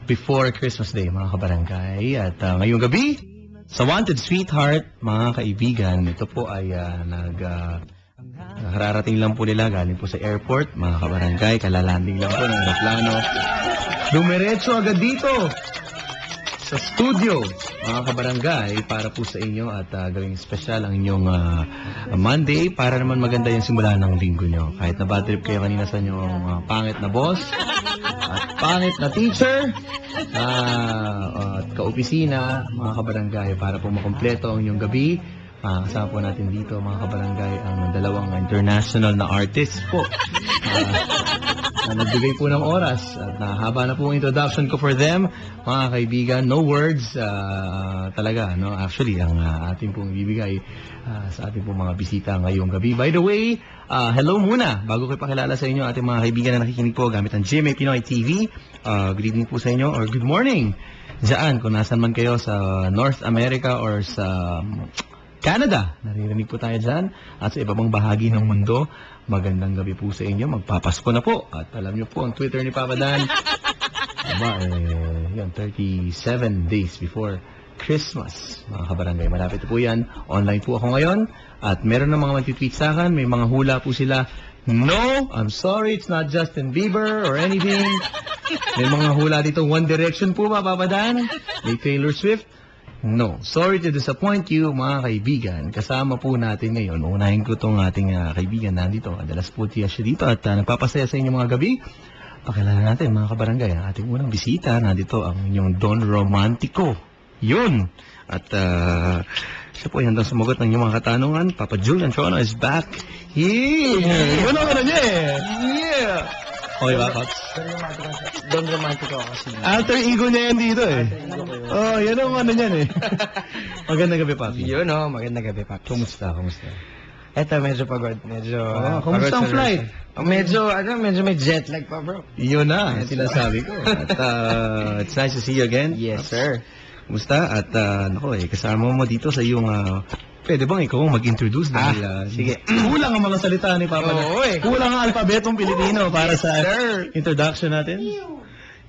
before Christmas Day, mga kabarangay. At ngayong gabi, sa Wanted Sweetheart, mga kaibigan, ito po ay hararating lang po nila galing po sa airport, mga kabarangay, kalalanding lang po ng aeroplano. Dumiretso agad dito sa studio, mga kabarangay, para po sa inyo at gawing special ang inyong Monday para naman maganda yung simula ng linggo nyo. Kahit na bad trip kayo kanina sa inyong pangit na boss at pangit na teacher at kaopisina, mga kabarangay, para po makompleto ang inyong gabi. Kasama po natin dito, mga kabarangay, ang dalawang international na artists po na nagbigay po ng oras at haba na po ang introduction ko for them, mga kaibigan. No words talaga, no? Actually, ang ating pong ibibigay sa ating pong mga bisita ngayong gabi. By the way, hello muna bago ko ipakilala sa inyo ating mga kaibigan na nakikinig po gamit ang GMA Pinoy TV. Good evening po sa inyo or good morning dyan kung nasan man kayo sa North America or sa Canada. Naririnig po tayo dyan at sa iba pang bahagi ng mundo. Magandang gabi po sa inyo. Magpapasko na po. At alam niyo po, ang Twitter ni Papa Dan, yan, 37 days before Christmas. Mga kabarangay, malapit po yan. Online po ako ngayon. At meron ng mga mag-tweet sa akin. May mga hula po sila. No, I'm sorry, it's not Justin Bieber or anything. May mga hula dito. One Direction po ba, Papa Dan? May Taylor Swift. No. Sorry to disappoint you, mga kaibigan. Kasama po natin ngayon. Unahin ko itong ating kaibigan nandito. Adalas po siya dito at nagpapasaya sa inyo mga gabi. Pakilala natin, mga kabarangay, ang ating unang bisita. Nandito ang inyong Don Romantico. Yun. At siya po ay handang sumagot ng inyong mga katanungan. Papa Julian Trono is back here. Yun ang niya eh. Yeah. Okay ba, Pops? Don Romantico kasi. Alter ego niya yan dito eh. Oh, yan ang ano niyan eh. Magandang gabi, Papi. Yun o, magandang gabi, Papi. Kumusta? Eto, medyo pagod. Medyo... kumusta ang flight? Medyo may jet lag pa, bro. Yun na, sinasabi ko. At it's nice to see you again. Yes, sir. Kumusta? At nako kasama mo dito sa iyong... pwede bang ikaw mag-introduce dahil sige. Kulang ang mga salita ni Papa. Oo, Kulang ang alpabetong Pilipino para sa introduction natin.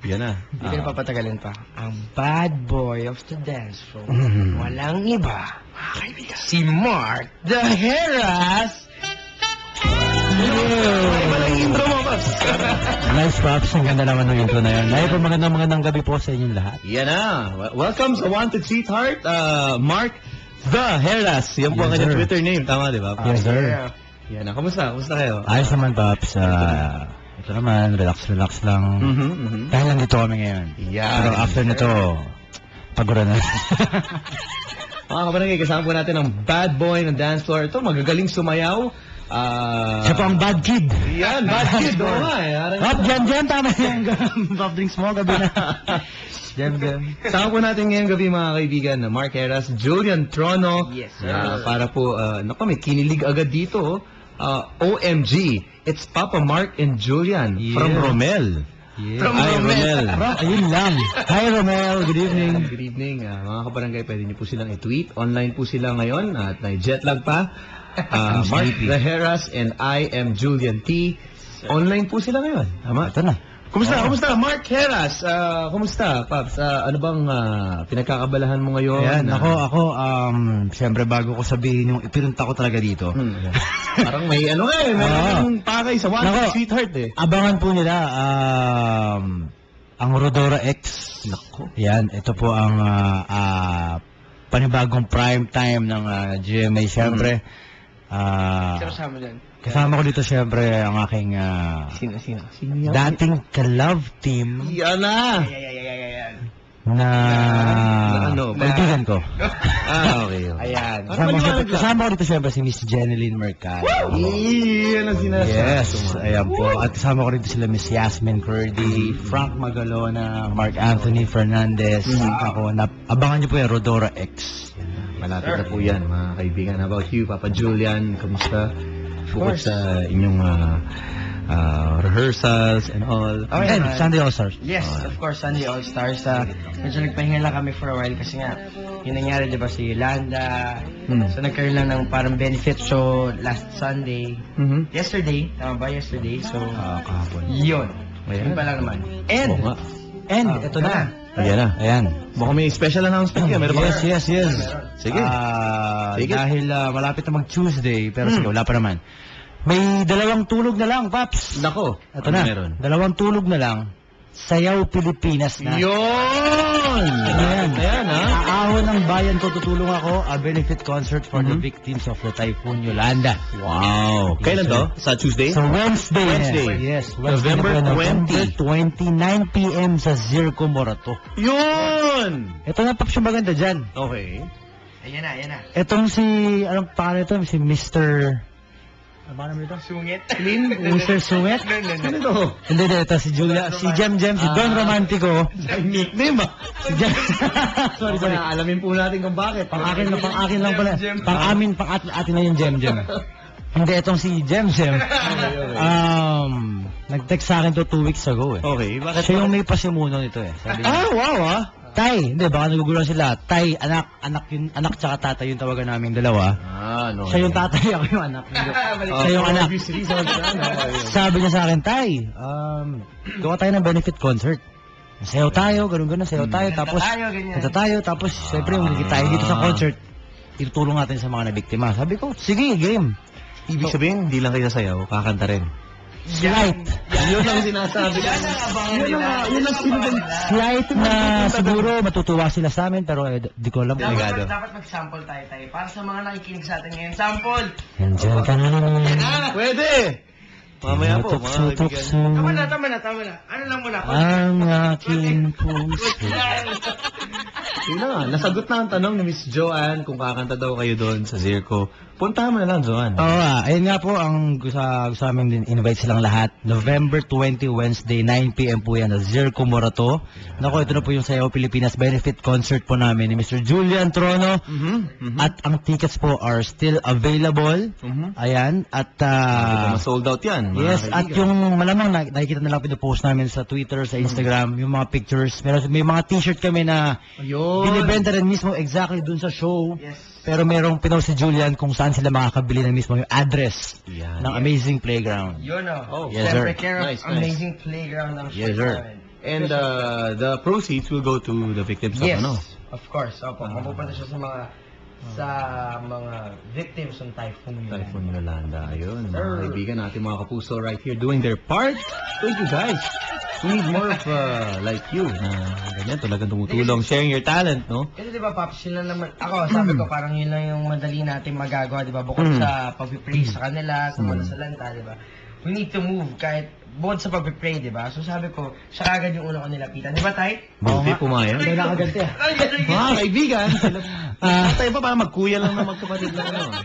Yan na. Hindi ka na papatagalin pa. Ang bad boy of the dance floor. Walang iba. Si Mark the Heras. Walang intro mo, Pops. Nice, Pops. Ang ganda naman ng intro na yun. Ay po, magandang gabi po sa inyong lahat. Yan na. Welcome sa Wanted Sweetheart, Mark the Heras. Yan po ang kanyang Twitter name. Tama, di ba? Yes, sir. Yan na. Kamusta kayo? Ayos naman, Pops. Ito naman, relax lang. Dahil lang dito kami ngayon. Yan. Pero after nito, paguran na. Mga kabarangay, kasama po natin ang bad boy ng dance floor. Ito, magagaling sumayaw. Siya po ang bad kid. Yan, bad kid. Oo nga eh. Hop, dyan, tama yan. Pop drinks mo, gabi na. Dyan. Kasama po natin ngayong gabi, mga kaibigan, na Mark Heras, Julian Trono. Yes, sir. Para po, may kinilig agad dito. OMG, it's Papa Mark and Julian from Romel. Yeah. From Romel. Ayun lang. Hi, Romel. Good evening. Good evening. Mga kabarangay, pwede niyo po silang i-tweet. Online po sila ngayon at may jet lag pa. Mark the Heras and I am Julian T. Online po sila ngayon. Tama? Ito na. Kumusta? Mark Heras, kumusta, Paps? Ano bang pinagkakabalahan mo ngayon? Ayan, ako, siyempre bago ko sabihin yung ipinunta ko talaga dito. Parang may may pakay sa Wanted Sweetheart eh. Abangan po nila, ang Rodora X. Nako. Yan, ito po ang panibagong prime time ng GMA. Siyempre, Kasama dyan. kasama ko dito siyempre ang aking Sino? dating ka-love team Yan na! na kaibigan ko. Okay. Ayan. Kasama ko dito siyempre si Miss Jeneline Mercado. Yan ang sinasabi. Yes, ayan po. At kasama ko rin sila Miss Yasmin Curdy, Frank Magalona, Mark Anthony Fernandez. Ako, abangan niyo po yung Rodora X. Malapit na po yan, mga kaibigan. How about you, Papa Julian? Kamusta? Bukod sa inyong rehearsals and all. And Sunday All-Stars. Yes, of course, Sunday All-Stars. Medyo nagpahinga lang kami for a while kasi nga, yung nangyari, di ba, si Yolanda. So, nagkaroon lang ng parang benefit show last Sunday. Yesterday, tama ba? Yesterday. So, kahapon. yun. Ayan. Yun pa lang naman. And, And ito na. Ayan na. Ayan. Baka may special announcement ka. Meron ba? Yes. Sige. Take it. Dahil malapit na mag-Tuesday, pero sige, wala pa naman. May 2 tulog na lang, Paps. Nako. Ito na. Meron? 2 tulog na lang. Sayaw Pilipinas na. Yun! Ayan, ha? Aahon ng bayan ko, tutulong ako. A benefit concert for the victims of the Typhoon Yolanda. Wow. Kailan to? Sa Tuesday? So Wednesday. Wednesday. Yes. November 20. 29 p.m. sa Zirco Morato. Yun! Ito na, Paps, yung maganda dyan. Okay. Ayan na. Itong si, anong pangalan ito? Si Mr. Ano ba naman ito? Sungit. Mr. Suwet? Ano ito? Hindi, ito si Julia, si Jem, si Don Romantico. Ay, nickname, Si Jem. sorry. Alamin po natin kung bakit. Pang akin lang pala. Pang atin na yung Jem. Hindi, itong si Jem. Nag-text sa akin to 2 weeks ago eh. Okay, bakit? Siya yung may pasimuno nito eh. Sabi niya, Wow, Tay, hindi, baka nagugulan sila. Tay, anak tsaka tatay yung tawagan namin dalawa. no. Siya yung tatay, ako yung anak. Siya yung anak. Sabi niya sa akin, Tay, gawa tayo ng benefit concert. Sayaw tayo, ganun, sayaw tayo, tapos kanta tayo, tapos syempre yung tayo dito sa concert, itutulong natin sa mga nabiktima. Sabi ko, sige, game. Ibig sabihin, hindi lang kayo sayaw, kakanta rin. Slight. Yun lang sinasabi ko. Yun lang sinasabi. Slight na siguro matutuwa sila sa amin, pero di ko alam. Dapat mag-sample tayo. Para sa mga nakikinig sa atin ngayon, sample! Nandiyan ka na. Pwede! Mamaya po, mga kaibigan. Tama na. Ano lang muna? Ang aking puso. Yun na nga, nasagot na ang tanong ni Miss Joanne kung kakanta daw kayo doon sa Zirco. Puntahan mo na lang, Joanne. Oo ayun nga po, ang gusto namin din, invite silang lahat. November 20, Wednesday, 9 p.m. po yan, sa Zirco Morato. Nako, ito na po yung Sayaw Pilipinas benefit concert po namin ni Mr. Julian Trono. At ang tickets po are still available. Ayan, at Sold out yan. mga yes, at kaibigan. yung malamang nakikita na lang pinopost namin sa Twitter, sa Instagram, yung mga pictures. May mga t-shirt kami na Ayun. binibenta rin mismo exactly dun sa show. Yes. Pero merong pinost si Julian kung saan sila makakabili ng mismo yung address Yan. ng Amazing Playground. Yun o. Yes, Siyempre, sir. care of Nice. amazing playground ng Yes, show sir. namin. And the proceeds will go to the victims Yes, of ano? of course. Opo, mapupunta siya sa mga victims ng Typhoon Yolanda. Typhoon Yolanda. Ayun, mga Sir. kaibigan natin, mga kapuso right here doing their part. Thank you guys. We need more of like you na ganyan, talagang tumutulong, sharing your talent, no? Kasi di ba, Pops, yun lang naman, ako, sabi ko, parang yun lang yung madali natin magagawa, di ba? Bukod sa pag-pray sa kanila, sa malasalanta, di ba? We need to move kahit bukod sa pag-pray, di ba? So sabi ko, siya agad yung una ko nilapitan. Di ba, Tay? Buti pumayag. Hindi nakaganti ah. Mga kaibigan, tayo pa para magkuya lang na magkapatid lang ano.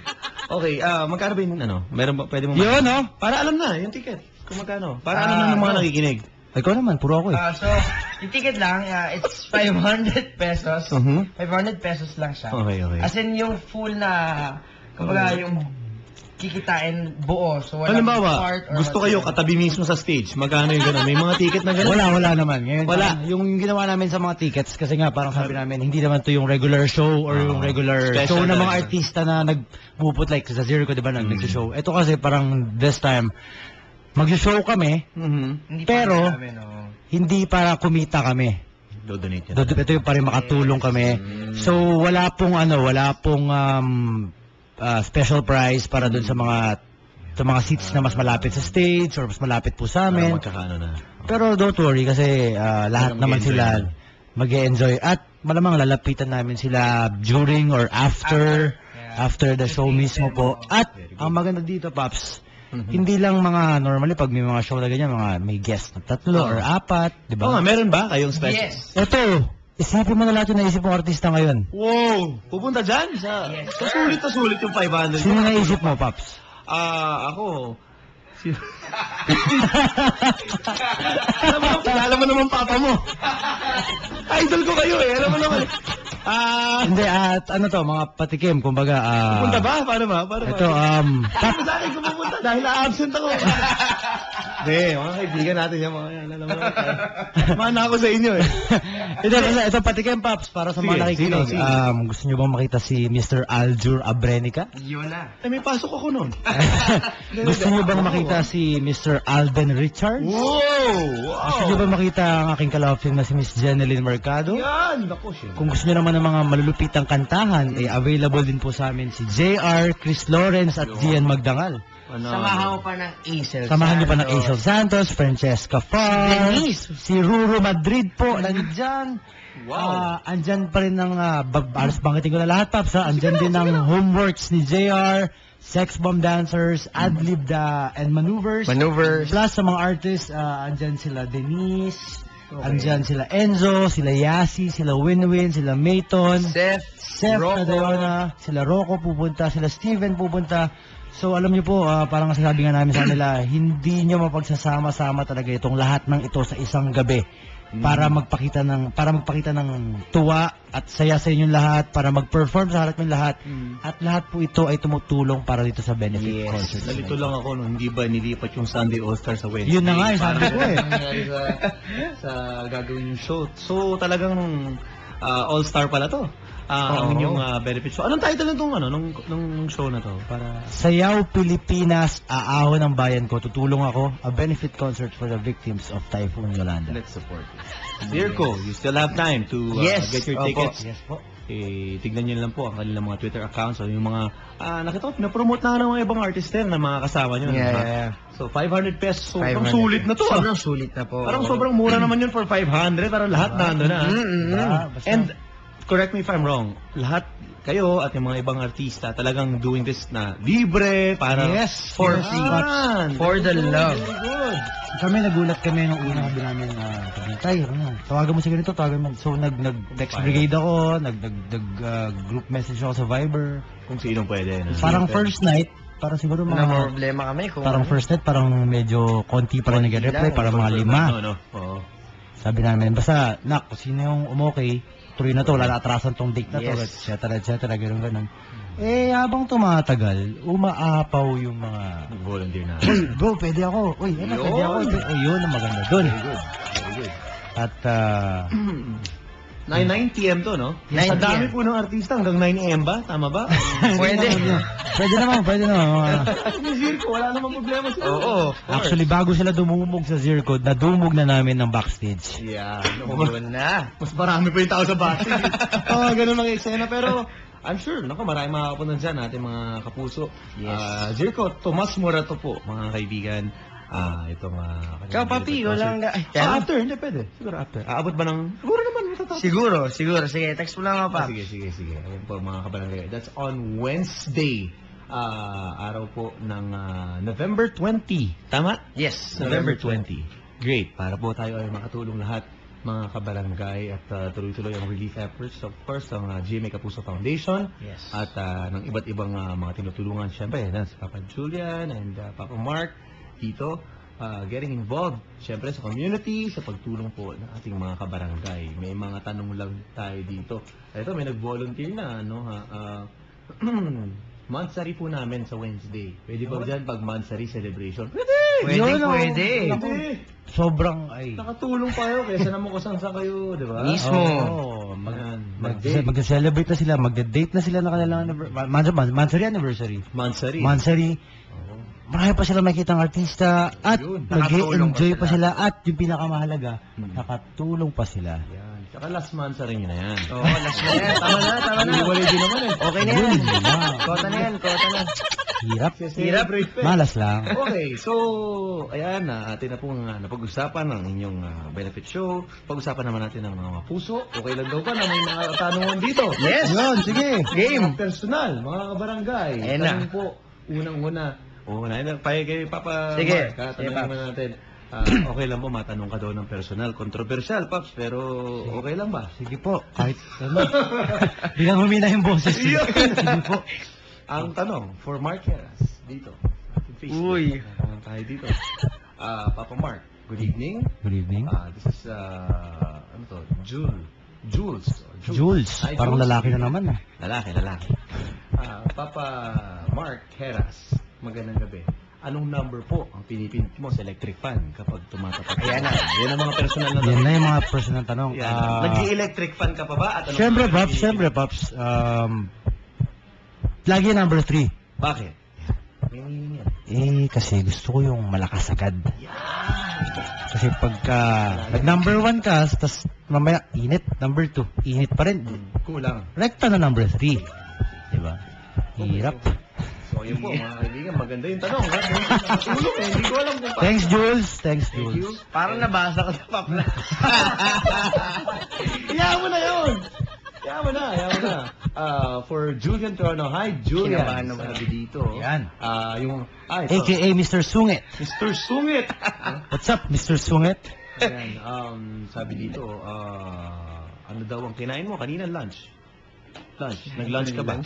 Okay, magkano ba yung ano? Meron ba, pwede mo Yun, no? Para alam na, yung ticket. Kung magkano. Para alam na ng mga nakikinig. Ano? Ikaw naman, puro ako eh. So, yung ticket lang, it's 500 pesos. 500 pesos lang siya. Okay. As in, yung full na, kumbaga, yung kikitain buo. So, walang Halimbawa, part or gusto kayo katabi mismo sa stage. Magkano yung gano'n? May mga ticket na gano'n? Wala naman. Ngayon, Wala. Yung ginawa namin sa mga tickets, kasi nga parang sabi namin, hindi naman to yung regular show or yung regular Special show ng mga talaga. artista na nagpuput like sa Zirco, di ba, nag-show. Ito kasi parang this time, mag-show kami, Hindi pero, pa namin, oh. hindi para kumita kami. Do-donate yan. Ito yung parang makatulong kami. So, wala pong special prize para dun sa mga seats na mas malapit sa stage or mas malapit po sa Para amin. magkakaano na. Pero don't worry kasi lahat Talagang naman mag-e-enjoy sila mag-e-enjoy at malamang lalapitan namin sila during or after the show mismo po. At ang maganda dito, Paps, hindi lang mga normally pag may mga show na ganyan, mga may guest na 3 or 4, di Oo nga, ba? meron ba kayong special? Yes. Ito, isipin mo na lahat yung naisip mong artista ngayon. Wow! Pupunta dyan sa... Yes. So, sulit yung 500. Sino naisip mo, Paps? Ako... Alam mo naman papa mo. Idol ko kayo eh. Alam mo naman. Hindi, at ano to, mga patikim, kumbaga, Pupunta ba? Paano ba? ito, Sabi sa akin kung pupunta dahil absent ako. Hindi, mga kaibigan natin yan, mga yan. Alam mo naman tayo. Mana ako sa inyo eh. Ito patikim, Paps, para sa mga Sige, nakikinig. sige. Gusto nyo bang makita si Mr. Aljur Abrenica? Yun na. Eh, may pasok ako nun. Gusto nyo bang makita si Mr. Alden Richards? Wow! Gusto nyo bang makita ang aking kalafin na si Miss Jeneline Mercado? Yan! Naku, siya. Kung gusto nyo naman ng mga malulupitang kantahan, eh available din po sa amin si JR, Chris Lawrence at Gian Magdangal. Samahan mo pa ng Aisel. Samahan nyo pa ng Aisel Santos, Francesca Farr, Denise. si Ruru Madrid po, nandyan. Wow. Andyan pa rin ng, alas bangkitin ko na lahat, Paps, ha? Andyan din ng homeworks ni JR, Sex Bomb Dancers, Adlib and Maneuvers. Plus sa mga artists, andyan sila Denise, andyan sila Enzo, sila Yasi, sila Winwin, sila Mayton, Seth Rocco. Cadayona, sila Rocco pupunta, sila Steven pupunta. So alam niyo po, parang sabi nga namin sa kanila, hindi niyo mapagsasama-sama talaga itong lahat ng ito sa isang gabi para magpakita ng tuwa at saya sa inyong lahat, para mag-perform sa harap ng lahat. At lahat po ito ay tumutulong para dito sa benefit concert. Nalito lang ako nung hindi ba nilipat yung Sunday All-Star sa Wednesday. Yun na nga, sabi ko eh. Nangyari sa gagawin yung show. So talagang All-Star pala to. Ang inyong benefit show. Anong title nung show na to? Para Sayaw Pilipinas, Aaho ng Bayan Ko, tutulong ako, a benefit concert for the victims of Typhoon Yolanda. let's support. Zirko, you still have time to get your tickets. Yes po. Tignan nyo lang po ang kanilang mga Twitter accounts o yung mga nakita ko, pinapromote na ng mga ibang artist na mga kasama nyo. Yeah. So 500 pesos, sobrang 500. sulit na to. Sobrang sulit na po. Parang sobrang mura naman yun for 500, parang lahat nando na. And correct me if I'm wrong, lahat kayo at yung mga ibang artista talagang doing this na libre, para For yes, free. fun. For the love. Very good. Kami nagulat kami nung una sabi namin, tayo, tawagan mo si ganito, tawagan mo. So nag-text brigade ako, group message ako sa Viber. Kung sino pwede. Parang first night, parang siguro Na mga, problema kami kung parang first night, parang medyo konti pa rin nag-reply, parang mga 5. No. Oo. Sabi namin, basta, nak, kung sino yung umokay, tuloy na to, wala na atrasan tong date na to, Yes. etc. Ganun. Eh, habang tumatagal, umaapaw yung mga, Volunteer na. bro, pwede ako. Uy, pwede ako. Yun ang maganda dun. Very good. At, 9 p.m. to, no? 9 Sa dami PM. po ng artista hanggang 9 a.m. ba? Tama ba? Pwede. pwede naman. Yung Zirko, wala namang problema sila. Oo. Actually, bago sila dumumog sa Zirco, nadumog na namin ng backstage. Yeah. Yun na. Mas marami pa yung tao sa backstage. Ganun mga eksena. Pero, I'm sure, maraming makakapunta dyan, ating mga kapuso. Yes. Zirko, Tomas Morato po, mga kaibigan. Itong... Ikaw, papi, walang... Ay, after, hindi pwede. Siguro after. Aabot ba ng... Siguro naman, matatapos. Siguro. Sige, text mo lang ako, pa. Sige. Ayan po mga kabarangay. That's on Wednesday. Araw po ng November 20. Tama? Yes. November 20. Great. Para po tayo ay makatulong lahat mga kabarangay at tuloy-tuloy ang relief efforts. Of course, ang GMA Kapuso Foundation. Yes. At ng iba't ibang mga tinutulungan. Siyempre, si Papa Julian and Papa Mark dito. Getting involved, siyempre sa community, sa pagtulong po ng ating mga kabarangay. May mga tanong lang tayo dito. Ito, may nag-volunteer na, Mansari po namin sa Wednesday. Pwede ba dyan pag Mansari celebration? Pwede. Sobrang, ay... Nakatulong pa kayo, kaysa naman kung saan kayo, di ba? Mismo. Oo, Mag-date. mag-celebrate na sila, mag-date na sila na kanilang Mansari anniversary. Mansari. Mansari, marami pa sila makikita ng artista at Yun, nag-enjoy nakatulong pa pa sila at yung pinakamahalaga, Hmm. nakatulong pa sila. Yan. Tsaka last Mansari nyo na yan. Oo, last na yan. Tama na. Iwalay din naman eh. Okay na yan. Wow. Kota na yan. Hirap. Celebrate pa eh. Malas lang. Okay, so, ayan, atin na pong napag-usapan ng inyong benefit show. Pag-usapan naman natin ng mga puso. Okay lang daw ba na may mga tanungan dito? Yes. Yun, sige. Game. Personal, mga kabarangay. Ayan na. Tanong po, unang-una. Kay Papa Sige. Mark, Sige, tanongin Paps. naman natin. Okay lang po, matanong ka daw ng personal. Controversial, Paps, pero okay lang ba? Sige po, kahit ano. Bilang humina yung boses. Sige po. Ang tanong, for Mark Heras, dito. Facebook, Uy. tayo dito. Papa Mark, good evening. Good evening. This is, ano to, Jules. Jules, Hi, parang Jules. lalaki na naman ah. Lalaki. Papa Mark Heras, magandang gabi. anong number po ang pinipindot mo sa electric fan kapag tumatapat? Ayan na. Yan ang mga personal na Yan tanong. na yung mga personal tanong. Yan. Nag-electric fan ka pa ba? At anong Siyempre, number Pops. pinipindot? Siyempre, Pops. Lagi number 3. Bakit? May meaning yan. Kasi gusto ko yung malakas agad. Kasi pagka nag-number 1 ka, tas mamaya init, number 2, init pa rin. Kulang. Rekta na number 3. Diba? Hirap. So, yun po, mga kaibigan, maganda yung tanong. Ha? Nakatulog eh, hindi ko alam kung paano. Thanks, Jules. Thanks, Thank you. Jules. Parang nabasa ko sa papla. Hayaan mo na yun! Hayaan mo na. For Julian Trono, hi Julian. Kinabahan naman. Sabi dito. Yan. Ito. AKA Mr. Sungit. Mr. Sungit. What's up, Mr. Sungit? Ayan, sabi dito, ano daw ang kinain mo kanina lunch? Nag-lunch ka ba?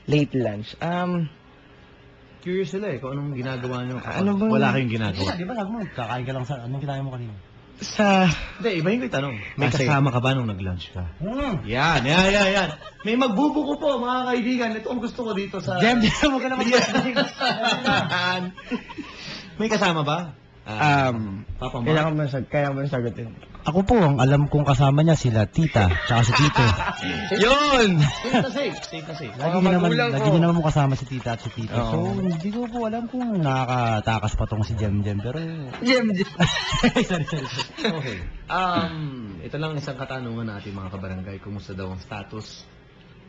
Late lunch. Curious sila kung anong ginagawa nyo. Ano bang- Wala kayong ginagawa. Di ba sabi mo, kakain ka lang sa, anong kinain mo kanina? Sa... Hindi, iba yung tanong. May Sige. kasama ka ba nung nag-lunch ka? Yan. May magbubuko po, mga kaibigan. Ito ang gusto ko dito sa... Jem, mo ka naman. Yan. May kasama ba? Papa Mark? Kaya mo sagutin. Ako po, ang alam kong kasama niya sila tita, tsaka si tito. Yun! Safe na safe. Magulang ko. Lagi niya naman mo kasama si tita at si tito. Oo. So, hindi ko po alam kung nakakatakas pa tong si Jem, pero... Jem. sorry. Okay. Ito lang isang katanungan natin mga kabarangay. Kumusta daw ang status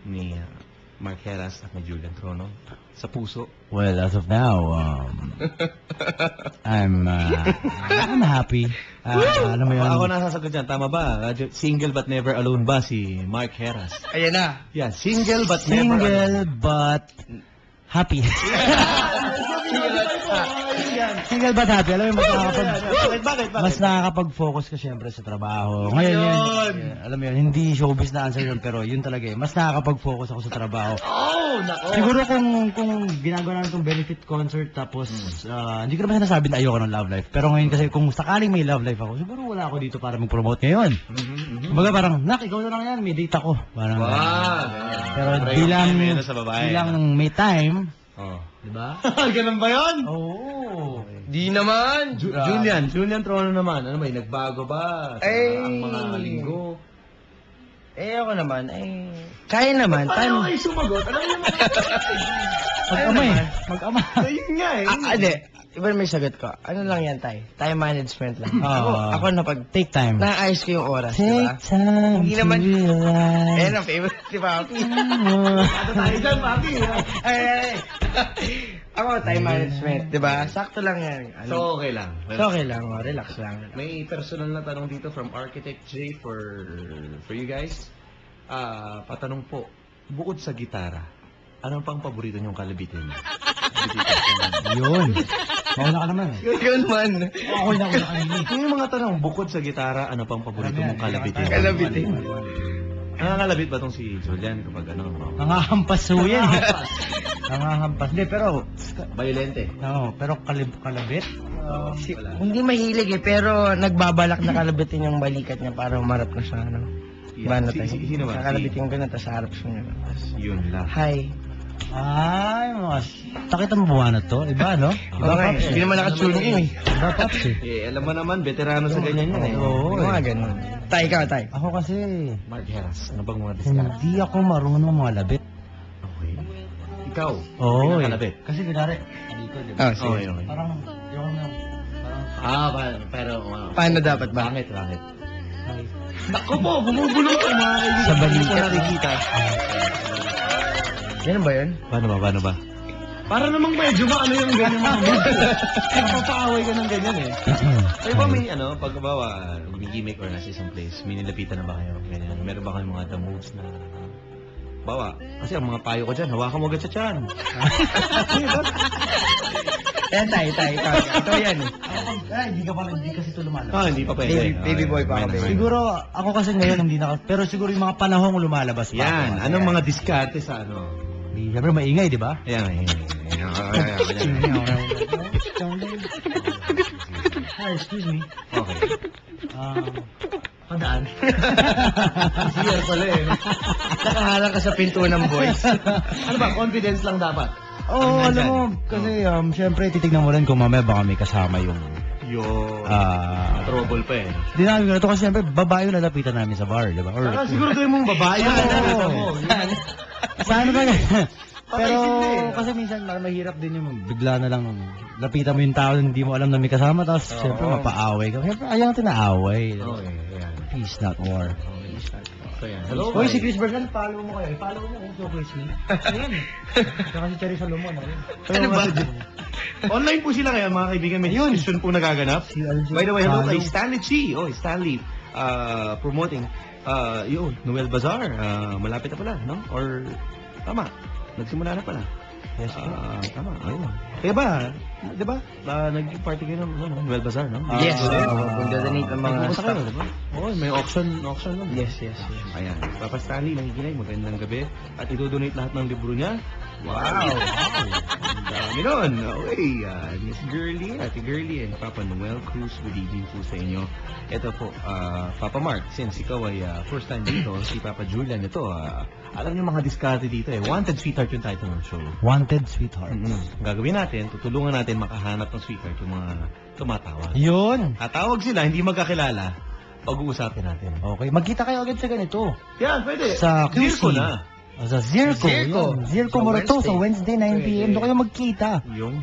ni Mark Heras at ni Julian Trono sa puso? Well, as of now, I'm happy. Alam mo yun? Ako nasasagot dyan. Tama ba? Single but never alone ba si Mark Heras? Ayan na. Yeah, single but never alone. Single but happy. Single but happy. Alam mo yun, Bakit? mas nakakapag-focus ka syempre sa trabaho. Ngayon yun, alam mo yun, hindi showbiz na answer yun, pero yun talaga eh. Mas nakakapag-focus ako sa trabaho. Oh, nako. Siguro kung ginagawa namin itong benefit concert, tapos hindi ko naman sinasabi na ayoko ng love life. Pero ngayon kasi kung sakaling may love life ako, siguro wala ako dito para mag-promote ngayon. Kumbaga parang, nak, ikaw na lang yan, may date ako. Parang, pero bilang nung may time, Oh. diba? Ganun ba yun? Oo. Di naman. Julian Trono naman. Ano ba, nagbago ba? Sa ang mga linggo? Ako naman, kaya naman. Paano kayo sumagot? Alam niyo Mag-ama. Ayun nga eh. Hindi. Iba may sagot ko. Ano lang yan, Tay? Time management lang. Ah. Ako napag... Take time. Naayos ko yung oras, di ba? Take time Hindi naman- to realize. Ayan ang favorite, di ba? Ano tayo dyan, papi? Ay. Ako, time management, di ba? Sakto lang yan. So, okay lang. So, okay lang. Relax lang. May personal na tanong dito from Architect J for you guys. Patanong po, bukod sa gitara, ano pang paborito niyong kalabitin? Yun. Mauna ka naman eh. Yun man. Ako na kanina. Yung mga tanong, bukod sa gitara, ano pang paborito mong kalabitin? Kalabitin. Nangangalabit ba tong si Julian kapag ano? Nangahampas ho yan. Nangahampas. Hindi, pero... Violente. No, pero kalabit? Hindi mahilig pero nagbabalak na kalabitin yung balikat niya para humarap na siya, ano? Ba na tayo? Sino ba? Kakalabitin ko na, tapos harap siya niya. Yun lang. Hi. Ay, mga... Takita mo buwan na to? Iba, no? Iba nga eh. Hindi naman nakatune in eh. Iba, Pops eh. Alam mo naman, veterano sa ganyan yan eh. Oo, Mga ganun. Tay, ikaw, tay. Ako kasi, Mark Heras, ano bang mga diskarte? hindi ako marunong mga labit. Okay. Ikaw? Oo, Hindi ka eh. kalabit? Kasi kunwari, dito, di ba? Ah, sige. Okay. Parang, yung na, Pero... Paano dapat ba? Bakit? Naku po, bumubulong ka mga kaibigan. Sa balikat. Hindi ko nakikita. Yan ba yun? Paano ba? Para namang medyo ba ano yung ganyan mga nagpapaaway ka ng ganyan eh. Kayo ba may pag bawa, gimmick or nasa isang place, may nilapitan na ba kayo? Ganyan. Meron ba kayong mga the moves na bawa? Kasi ang mga payo ko dyan, hawakan mo agad sa tiyan. Yan, tay, ikaw. Ito yan eh. Hindi kasi ito lumalabas. Hindi pa pwede. Baby boy pa ako, baby. Siguro, ako kasi ngayon hindi pero siguro yung mga panahong lumalabas pa. Yan, ako. anong mga diskarte sa ano? Siyempre maingay, di ba? Ayan. Hi, excuse me. Okay. Padaan. Siya pala eh. Nakaharang ka sa pinto ng boys. Ano ba, confidence lang dapat? Oo, alam mo, kasi syempre titignan mo rin kung mamaya baka may kasama yung trouble pa eh. Hindi namin ganito kasi syempre babae yung lalapitan namin sa bar, di ba? Or, Saka siguro kayo mong babae yan. Oo. mo. sa ano ba ganyan? Pero Patay sila eh. kasi minsan mahirap din yung bigla na lang lapitan mo yung tao hindi mo alam na may kasama tapos syempre mapaaway ka. Syempre ayaw natin na away. Okay, ayan. Peace not war. So, yan. Hello, Hoy, bye. si Chris Bergan, follow mo kayo. Follow mo kung so Chris me. Ayan. Saka si Cherry Salomon. Ano ba? Online po sila ngayon, mga kaibigan. May discussion po nagaganap. By the way, hello kay Stanley Chi. Oh, Stanley. Promoting. Yun, Noel Bazaar. Malapit na pala, no? Or, tama. Nagsimula na pala. Yes, tama. Ayun. Kaya ba, di ba? Nag-party kayo ng Noel Bazaar, no? Yes, kung dadonate ang mga Pupunta kayo, staff. di ba? Oo, may auction no? Yes. Ayan. Papa Stanley, nakikinig. Magandang gabi. At idodonate lahat ng libro niya. Wow! Ang dami nun. Okay. Miss Girlie, Ate Girlie, and Papa Noel Cruz, good evening po sa inyo. Ito po, Papa Mark, since ikaw ay first time dito, si Papa Julian, ito, alam niyo mga diskarte dito eh. Wanted Sweetheart yung title ng show. Wanted Sweetheart. Ang gagawin natin, tutulungan natin makahanap ng sweetheart yung mga tumatawag. Yun. Tatawag sila, hindi magkakilala. Pag-uusapin natin. Okay, magkita kayo agad sa ganito. Yan, pwede. Sa Zirko QC. na. Sa Zirko. Zirko. Yun. Zirko Sa Morato sa Wednesday. Wednesday 9 p.m. Doon kayo magkita. Yung.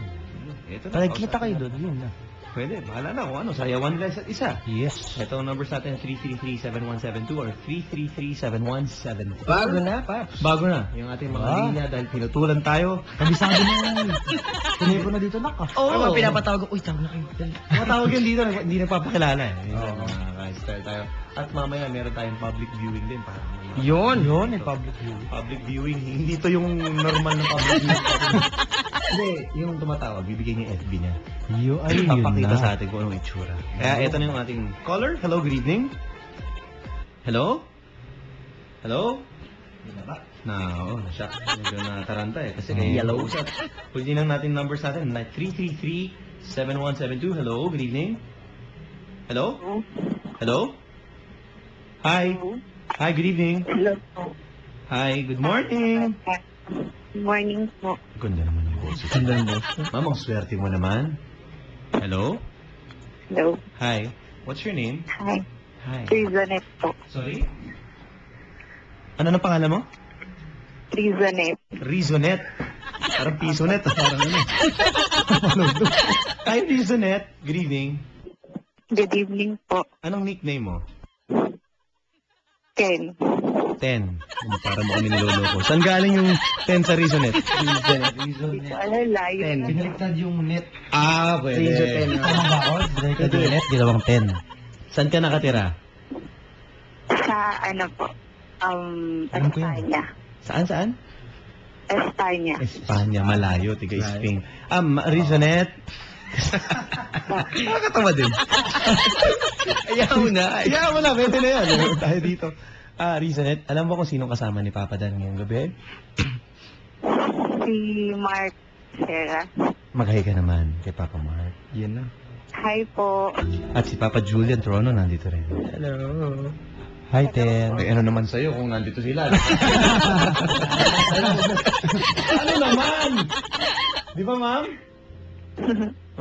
Ito na. Para kita kayo doon. Yun na. Pwede. Bahala na kung ano. Sayawan nila isa't isa. Yes. Ito ang number sa atin, 333-7172 or 333-7172. Bago na, Paps. Bago na. Yung ating mga linya dahil pinutulan tayo. Kabisado na yan. Telepono dito na ka. Oo, pinapatawag ko, uy, tawag na kayo. Matawag yun dito, hindi nagpapakilala eh. Style tayo. At mamaya meron tayong public viewing din. Para Yun. Yun, yung public view. public viewing, hindi to yung normal na public viewing. Hindi, yung tumatawag, bibigyan niya yung FB niya. Ayun Papakita na. sa atin kung anong itsura. Kaya ito na yung ating caller. Hello, good evening. Hello? Hello? Oo, na-shock. Medyo nataranta eh. Kasi kay Yellow. usap. Pwede lang natin number sa atin. 333-7172. Hello, good evening. Hello? Hello? Hi. Hi, good evening. Hello po. Hi, good morning. Good morning po. Ganda naman yung boses. Ganda ng boses. Ma'am, ang swerte mo naman. Hello? Hello. Hi. What's your name? Hi. Hi. Trizanet po. Sorry? Ano na pangalan mo? Trizanet. Rizonet. Parang pisonet. Parang ano. Hi, Rizonet. Good evening. Good evening po. Anong nickname mo? Ken. 10. Para mo kami niloloko. Saan galing yung 10 sa Rizonet? Dito alalayo. Ten. Pinaliktad yung net. Pwede. Rizo 10. Tama ba ako? Pinaliktad yung net, ginawang 10. Saan ka nakatira? Sa ano po? Alam ko yun. Espanya. Saan? Espanya. Espanya, malayo, tiga Spain. Rizonet. Nakakatawa din. Ayaw na. Ayaw mo na, pwede na yan. Tayo dito. Rizonet, alam mo kung sino kasama ni Papa Dan ngayong gabi? Si Mark Serra. Mag-hi ka naman kay Papa Mark. Yun na. Hi po. At si Papa Julian Trono nandito rin. Hello. Hi, Ten. Ay, ano naman sa'yo kung nandito sila? Ano naman? Di ba, ma'am?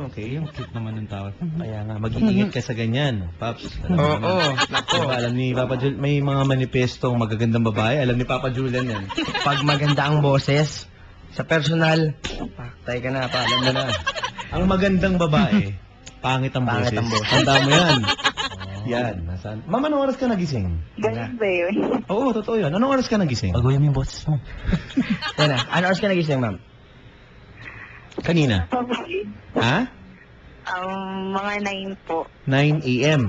Okay. Yung cute naman ng tao. Kaya nga, mag-iingat ka sa ganyan, Paps. Oo. Diba, alam ni Papa Julian, may mga manifestong magagandang babae. Alam ni Papa Julian yan. Pag maganda ang boses, sa personal, paktay ka na, paalam mo na. Ang magandang babae, pangit ang boses. Pangit ang boses. Tanda mo yan. Yan. Nasaan? Ma'am, anong oras ka nagising? Ganun ba yun? Oo, totoo yan. Anong oras ka nagising? Baguhin mo yung boses mo. Yan na. Ano oras ka nagising, ma'am? Kanina. Probably. Ha? Mga 9 po. 9 a.m.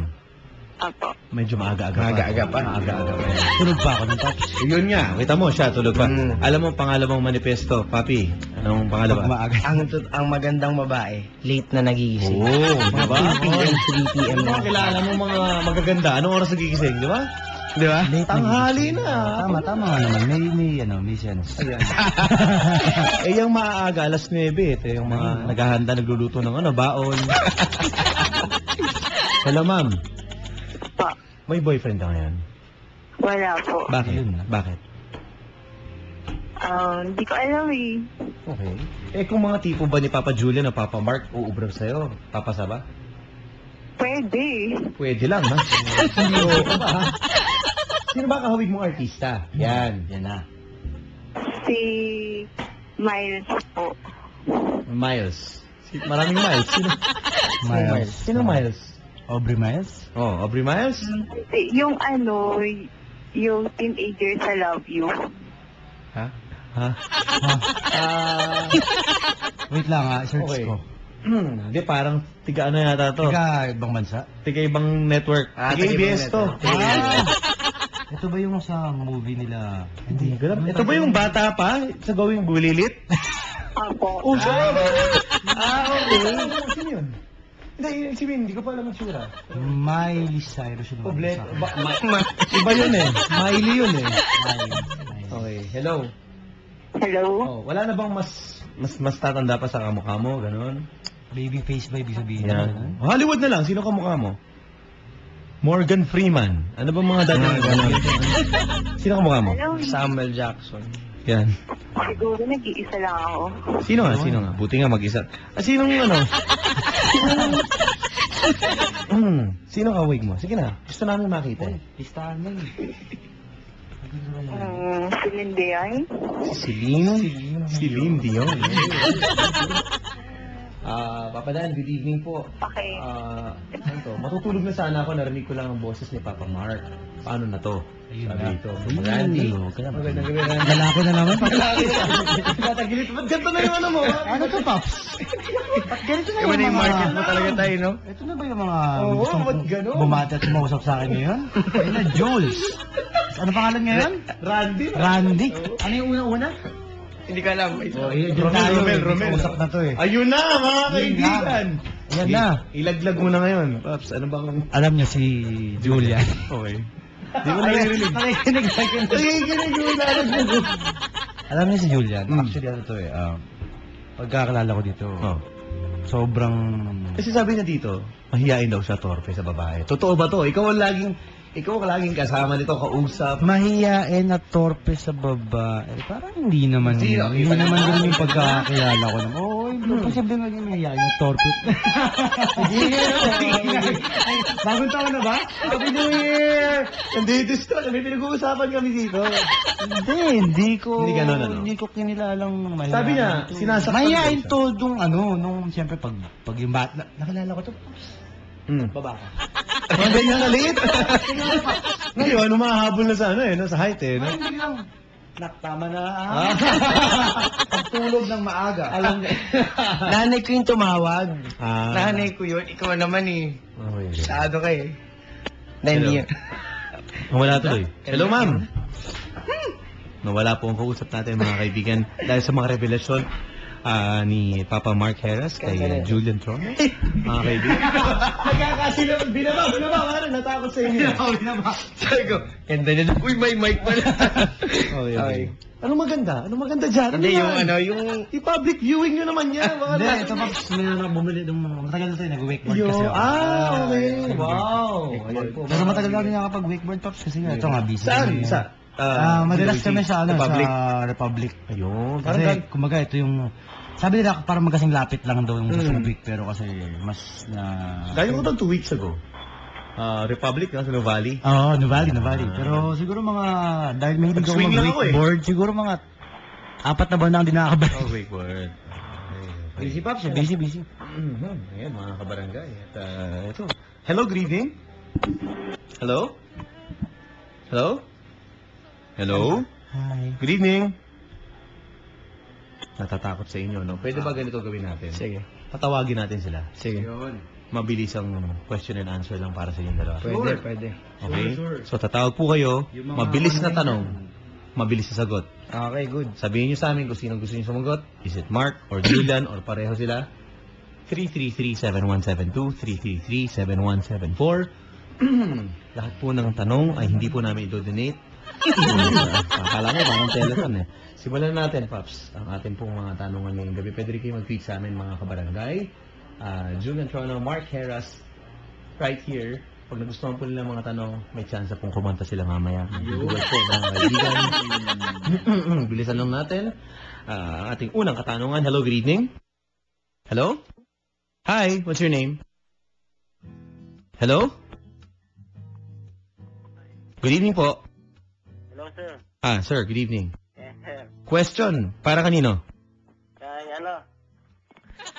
Apo. Medyo maaga-aga pa. Maaga-aga pa. Maaga-aga pa. Tulog pa ako ng Pops. Yun nga. Kita mo, siya tulog pa. Mm. Alam mo, pangalawang manifesto, Papi. Anong pangalawa? Maaga. Ang magandang babae, late na nagigising. Oo, di ba? 2 p.m., 3 p.m. Ano na. mga kilala mo mga magaganda? Anong oras nagigising, di ba? Di ba? Tanghali na. Tama nga naman. May sense. Eh, yung maaga, alas 9, ito yung mga naghahanda, nagluluto ng baon. Hello, ma'am. Po. May boyfriend ka ngayon? Wala po. Bakit? Yun na. Bakit? Hindi ko alam eh. Okay. Eh kung mga tipo ba ni Papa Julian o Papa Mark uubra sa'yo, papasa ba? Pwede. Pwede lang, ha? Hindi oo ka ba, ha? Sino ba kahawig mong artista? Yan. Yan na. Si Miles po. Miles. Maraming Miles. Miles. Sino Miles? Aubrey Miles? Oh, Aubrey Miles? Yung yung teenager sa Love You. Ha? Ha? Wait lang ha, search Okay. ko. Hindi, parang tiga ano yata to. Tiga ibang bansa? Tiga ibang network. Ah, Tiga tiga ibang ABS to. Ah! Ito ba yung sa movie nila? Hindi. Ito ba yung bata pa sa gawing bulilit? Apo. Oh, siya! Okay. Sino yun? Hindi, hindi ko pa alam ang tsura. Miley Cyrus yung Poblet. bansa. Iba yun eh. Miley yun eh. Miley. Okay, hello. Hello? Oh, wala na bang mas tatanda pa sa kamukha mo, ganon? Baby face ba ibig sabihin? Yan. Hollywood na lang, sino kamukha mo? Morgan Freeman. Ano ba mga dati na ganon? Sino kamukha mo? Hello? Samuel Jackson. Yan. Siguro nag-iisa lang ako. Sino nga? Sino nga? Buti nga mag-isa. Sinong ano? Sino ka wig mo? Sige na. Gusto namin makita eh. Listahan mo eh. Si Lindian. Si Celine Dion. Papa Dan, good evening po. Okay. Ano to? Matutulog na sana ako, narinig ko lang ang boses ni Papa Mark. Paano na to? Ayun Sabi na. ito. Randy. Magandang gabi, Randy. Lalaki na naman. Tatagilit. Ba't ganito na yung ano mo? Ano to, Pops? Ba't ganito na Iba na yung mga... market mo talaga tayo, no? Ito na ba yung mga Oo, gustong ba't ganun? bumati at sumausap sa akin ngayon? Ayun na, Jules. Ano pangalan ngayon? Randy. Randy. Ano yung una-una? Hindi ka alam. Romel. Usap na to eh. Ayun na, mga kaibigan. Ayan na. Ilaglag mo na ngayon. Paps, ano bang... Alam niyo si Julian. Okay. Di mo naririnig. Nakikinig mo ilalaglag mo. Alam niyo si Julian. Mm. Actually, ano to eh. Pagkakalala ko dito, Oh. sobrang... Kasi sabi niya dito, mahihain daw siya torpe sa babae. Totoo ba to? Ikaw ang laging kasama nito, kausap. Mahiyain at torpe sa babae. Parang hindi naman Hindi, yun. okay. Hindi naman ganun yung pagkakakilala ko naman. Oo, hindi pa sabi maging mahiyain yung torpe. Bagong taon na ba? Happy New Year! Nandito siya. May pinag-uusapan kami dito. Hindi ko... Hindi ganun, ano? Hindi ko kinilalang mahiyain. Sabi niya, to. sinasaktan Mahiyain daw siya. to nung siyempre pag yung bata, nakilala ko to, baba ka. Ang ganyan kalit. Ngayon, umahabol na sa ano eh, no? Sa height eh. No? Ay, hindi lang. Tama na. Ah. Pagtulog ng maaga. Alam nanay ko yung tumawag. Ah. Nanay ko yun. Ikaw naman eh. Okay. Sado ka eh. Na Hello. hindi Nawala tuloy. Hello, ma'am. Nawala po ang kausap natin, mga kaibigan. Dahil sa mga revelasyon ni Papa Mark Heras kay Julian Trono. Mga kaibigan. Nagkakasila. Binaba. Ano? Natakot sa inyo. Sabi ko, ganda niya. Uy, may mic pala. Okay. Anong maganda dyan? Hindi, yung yan? ano, yung... I-public viewing nyo naman yan. Mga Hindi, lahat. ito Pops, may bumili nung matagal na tayo nag-wakeboard Yo, kasi ako. okay. Wow. Wakeboard. Pero matagal na rin nakakapag-wakeboard Pops kasi nga ito nga busy. Saan? kami. Sa? Madalas kami sa ano, Republic. sa Republic. Ayun. Kasi kumbaga ito yung sabi nila parang magkasing lapit lang daw yung sa Mm. Subic pero kasi mas na Galing ko doon 2 weeks ago. Republic, nasa Nuvali. Oo, Nuvali. Pero siguro mga dahil mahilig ako Nag-swing lang ako eh. mag-wakeboard, siguro mga 4 na buwan na ang di nakakabalik. Oh, wakeboard. Busy Pops, busy. Ayan, mga kabarangay. At ito. Hello, good evening. Hello? Hi. Good evening. Natatakot sa inyo, no? Pwede ba ganito gawin natin? Sige. Patawagin natin sila. Sige. Mabilis ang question and answer lang para sa inyong dalawa. Pwede. Okay? So, tatawag po kayo. Mabilis na tanong. Mabilis na sagot. Okay, good. Sabihin niyo sa amin kung sino gusto niyo sumagot. Is it Mark or Julian or pareho sila? 333-7172, 333-7174. Lahat po ng tanong ay hindi po namin i-donate. Akala mo parang telephone eh. Simulan natin, Paps, ang ating pong mga tanungan ngayong gabi. Pwede rin kayo mag-tweet sa amin, mga kabarangay. Julian Trono, Mark Heras, right here. Pag nagustuhan po nila mga tanong, may chance pong kumanta sila mamaya. Google po, mga kaibigan. Bilisan lang natin. ang ating unang katanungan. Hello, good evening. Hello? Hi, what's your name? Hello? Good evening po. Hello, sir. Sir, good evening. Yes, sir. Question, para kanino? Kay,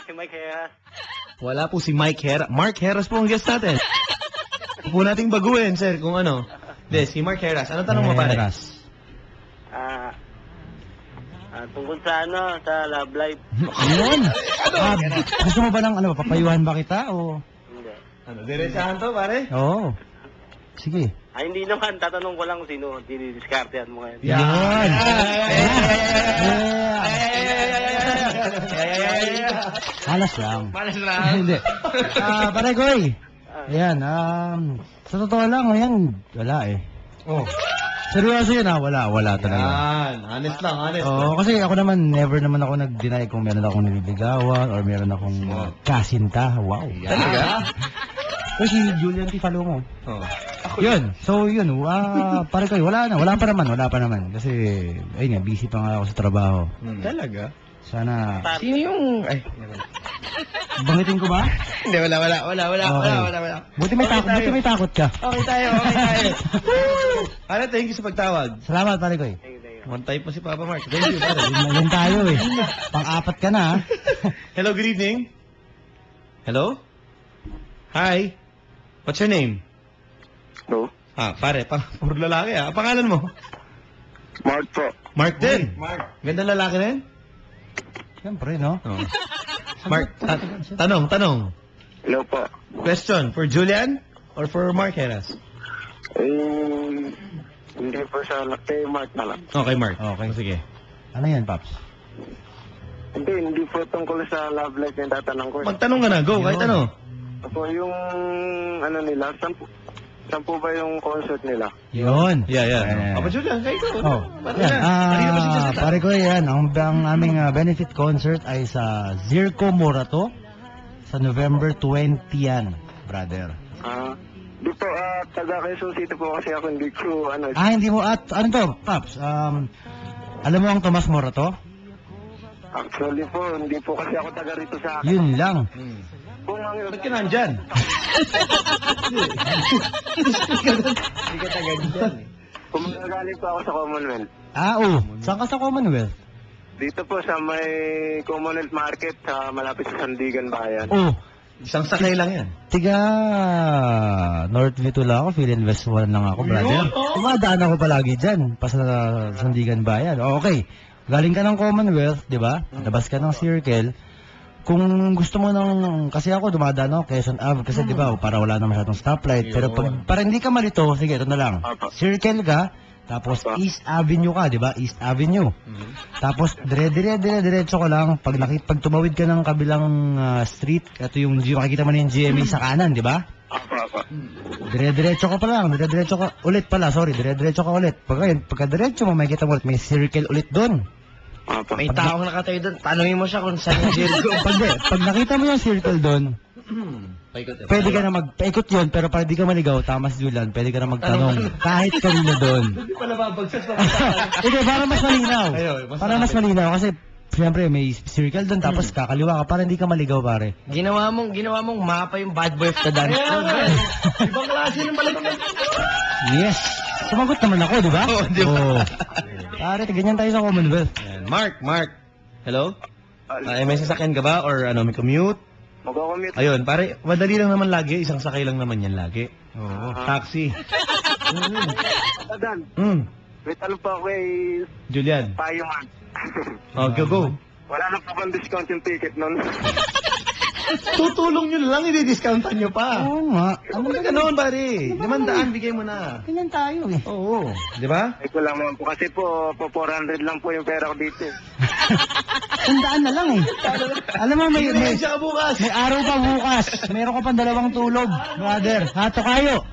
si Mike Heras. Wala po si Mike Heras. Mark Heras po ang guest natin. Huwag po nating baguhin, sir, kung ano. Hindi, si Mark Heras. Ano tanong mo, pare? Heras. Tungkol sa sa love life. Yun. Gusto mo ba ng papayuhan ba kita o? Hindi. Diretsahan to, pare? Oo. Sige. Hindi naman. Tatanong ko lang kung sino dinidiskartehan mo ngayon. Yan. Malas lang. Malas lang. Hindi. Pare Koy. Ayan, sa totoo lang, ayan, wala eh. Oh. Seryoso yun wala talaga. Yan. Honest lang, honest. Oo, kasi ako naman, never naman ako nag-deny kung meron akong nililigawan or meron akong kasinta. Wow. Talaga? Kasi Julian, follow mo. Oh. Yun. So, yun. Pare Koy, wala pa naman. Kasi, ayun nga, busy pa nga ako sa trabaho. Talaga? Sana, Sino yung... Ay, bangitin ko ba? hindi, wala. Okay. Buti may takot ka. Okay tayo. Pare, thank you sa pagtawag. Salamat, pare Koy. One type mo si Papa Mark. Thank you, pare. Yan tayo eh. Pang-apat ka na ha. Hello, good evening. Hello? Hi. What's your name? Hello? Pare, puro lalaki Pangalan mo? Mark po. Mark din. Mark. Ganda lalaki rin? Siyempre, no? Oh. Mark, tanong. Hello po. Question, for Julian or for Mark Heras? Hindi po sa kay Mark na lang. Okay, Mark. Okay. Sige. Ano yan, Paps? Hindi po tungkol sa love life yung tatanong ko. Magtanong ka na. Go, kahit ano. Ako yung nila, saan po ba yung concert nila? Yun. Yeah. Papa Julian, kayo ko. Oh. Yan. Pare ko yan. Ang aming benefit concert ay sa Zirco Morato sa November 20 yan, brother. Di po, taga Quezon City po kasi ako, hindi ko, Hindi mo ano to, Paps? Alam mo ang Tomas Morato? actually po, hindi po kasi ako taga rito sa akin. Yun lang. Kung ang Ba't ka nandyan? Hindi ka tagad dyan. Kung magagaling po ako sa Commonwealth. Oo. Saan ka sa Commonwealth? Dito po sa may Commonwealth Market sa malapit sa Sandigan Bayan. Oh, Isang sakay lang yan. tiga North Vitula ako, Philinvest 1 lang ako, brother. Tumadaan ako palagi dyan, pa sa Sandigan Bayan. Okay, galing ka ng Commonwealth, di ba? Labas ka ng Circle. Kung gusto mo kasi ako dumadaan ako, Quezon Ave, kasi di ba, para wala na masyadong stoplight. Pero para hindi ka malito, sige, ito na lang. Circle ka, tapos East Avenue ka, di ba? East Avenue. Tapos diretso ka lang, pag tumawid ka ng kabilang street, ito yung makikita mo na yung GMA sa kanan, di ba? Diretso ka pa lang, diretso ka ulit. Pagka diretso mo, makikita mo ulit, may circle ulit doon. May taong nakatayo doon. Tanungin mo siya kung saan yung Jericho. Pag nakita mo yung circle doon, pwede ka na paikot yun, pero para di ka maligaw, tama si Julian, pwede ka na magtanong kahit kanino doon. Hindi pala babagsak sa Hindi, para mas malinaw. Ayaw, Para mas malinaw, kasi siyempre may circle doon, tapos kakaliwa ka, para hindi ka maligaw, pare. Ginawa mong mapa yung bad boy of the dance club. Ibang klase ng balagong. Yes! Sumagot naman ako, di ba? Oo, di ba? Oo. Pare, ganyan tayo sa Commonwealth. Mark. Hello? May sasakyan ka ba? Or may commute? Mag-commute. Ayun, pare, madali lang naman lagi. Isang sakay lang naman yan lagi. Oo. Taxi. Dan, may tanong pa ako kay Julian. Payuman. Go. Wala na po bang discount yung ticket nun? Tutulong nyo lang, i-discountan nyo pa. Oo nga. Ano ba ganoon, pare? 500, bigay mo na. Ganyan tayo eh. Oo. Di ba? Ay ko lang naman po kasi po 400 lang po yung pera ko dito. Tandaan na lang eh. Alam mo, may Siya ka bukas. araw pa bukas. Meron ka pang 2 tulog, brother. Hato kayo.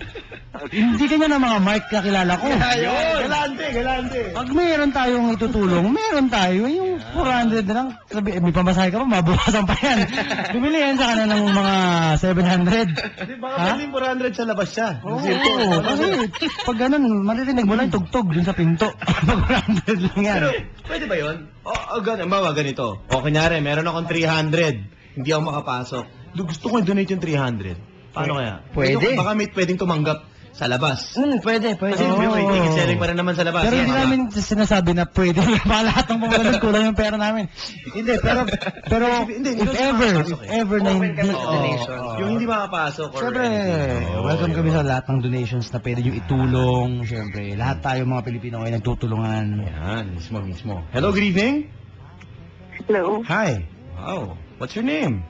Hindi ganyan ang mga Mark na kilala ko. Galante. Pag meron tayong itutulong, meron tayo. Yung 400 na lang, sabi, may pamasahe ka pa, mabukasan pa yan. Bumili yan sa kanan ng mga 700. Baka Ha? pwedeng 400 sa labas siya. Oo, kasi pag ganun, maririnig mo lang yung tugtog dun sa pinto. Pag 400 lang yan. Pero, pwede ba yun? Bawa ganito. O, kunyari, meron akong 300. Hindi ako makapasok. Gusto ko i-donate yung 300. Paano kaya? Pwede. Baka may pwedeng tumanggap sa labas. Pwede. Kasi Oo. may ticket selling pa rin naman sa labas. Pero hindi Yes. namin sinasabi na pwede pa lahat ng mga kulang yung pera namin. Hindi, pero Hindi, if ever, makapasok eh. na Open hindi, kami sa Oo. donations. Yung hindi makapasok or Siyempre, anything. Oo. welcome kami sa lahat ng donations na pwede nyo itulong. Siyempre, lahat tayo mga Pilipino ay nagtutulungan. Yan, mismo. Hello, good evening. Hello. Hi. Wow. What's your name?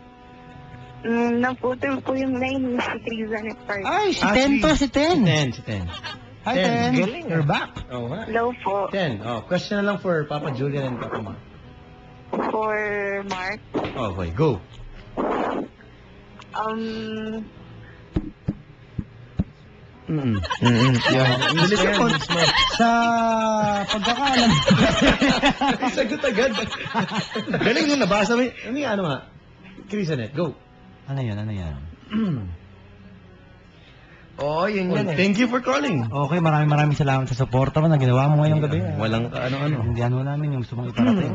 Naputol po yung line si Trizanet Park. Ay, si Ten to, si Ten. Si Ten. Hi, Ten. Ten. Galing, You're back. Oo nga. Hello po. Ten. Oh, question na lang for Papa Julian and Papa Mark. For Mark. Okay, go. Bilis ako. Sa pagkakaalam. Sagot agad. Galing nung nabasa mo. Ano nga? Crisanet, go. Ano yan? Oo, yun yan eh. Thank you for calling. Okay, maraming salamat sa suporta mo na ginawa mo ngayong gabi. Walang ano-ano. Hindi ano namin yung gusto mong iparating.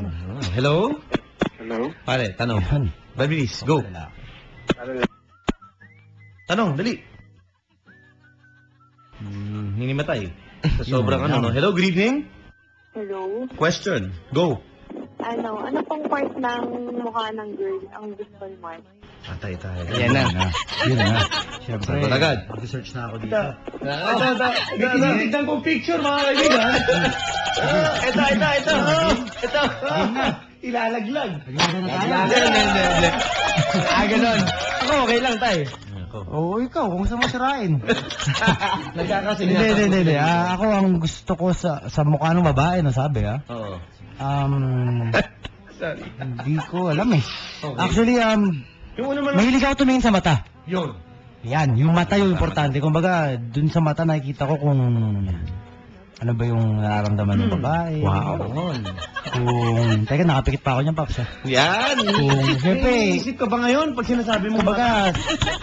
Hello? Hello? Pare, tanong. Yan. Bilis, go. Tanong, dali. Hinimatay. Sa sobrang ano, no? Hello, good evening. Hello. Question, go. Ano pong part ng mukha ng girl ang gusto ni Mark? Atay tayo. Yan na. Yun na. Siyempre, Sagot agad. mag-research na ako dito. Tignan kong picture, mga kaibigan. Ito. Ilalaglag. Hindi. Ganon. Ako, okay lang tayo. Oo, ikaw, kung gusto mo sirain. Nagkakasin Hindi. Ako ang gusto ko sa mukha ng babae, nasabi ha. Oo. Sorry. Hindi ko alam eh. Okay. Actually, Yung una man mahilig ako tumingin sa mata. yun. Yan, yung mata yung importante. Kumbaga, dun sa mata nakikita ko kung ano ba yung nararamdaman ng babae. Teka, nakapikit pa ako niyan, Paps. Yan. Kung, siyempre, Isip ka ba ngayon pag sinasabi mo kumbaga,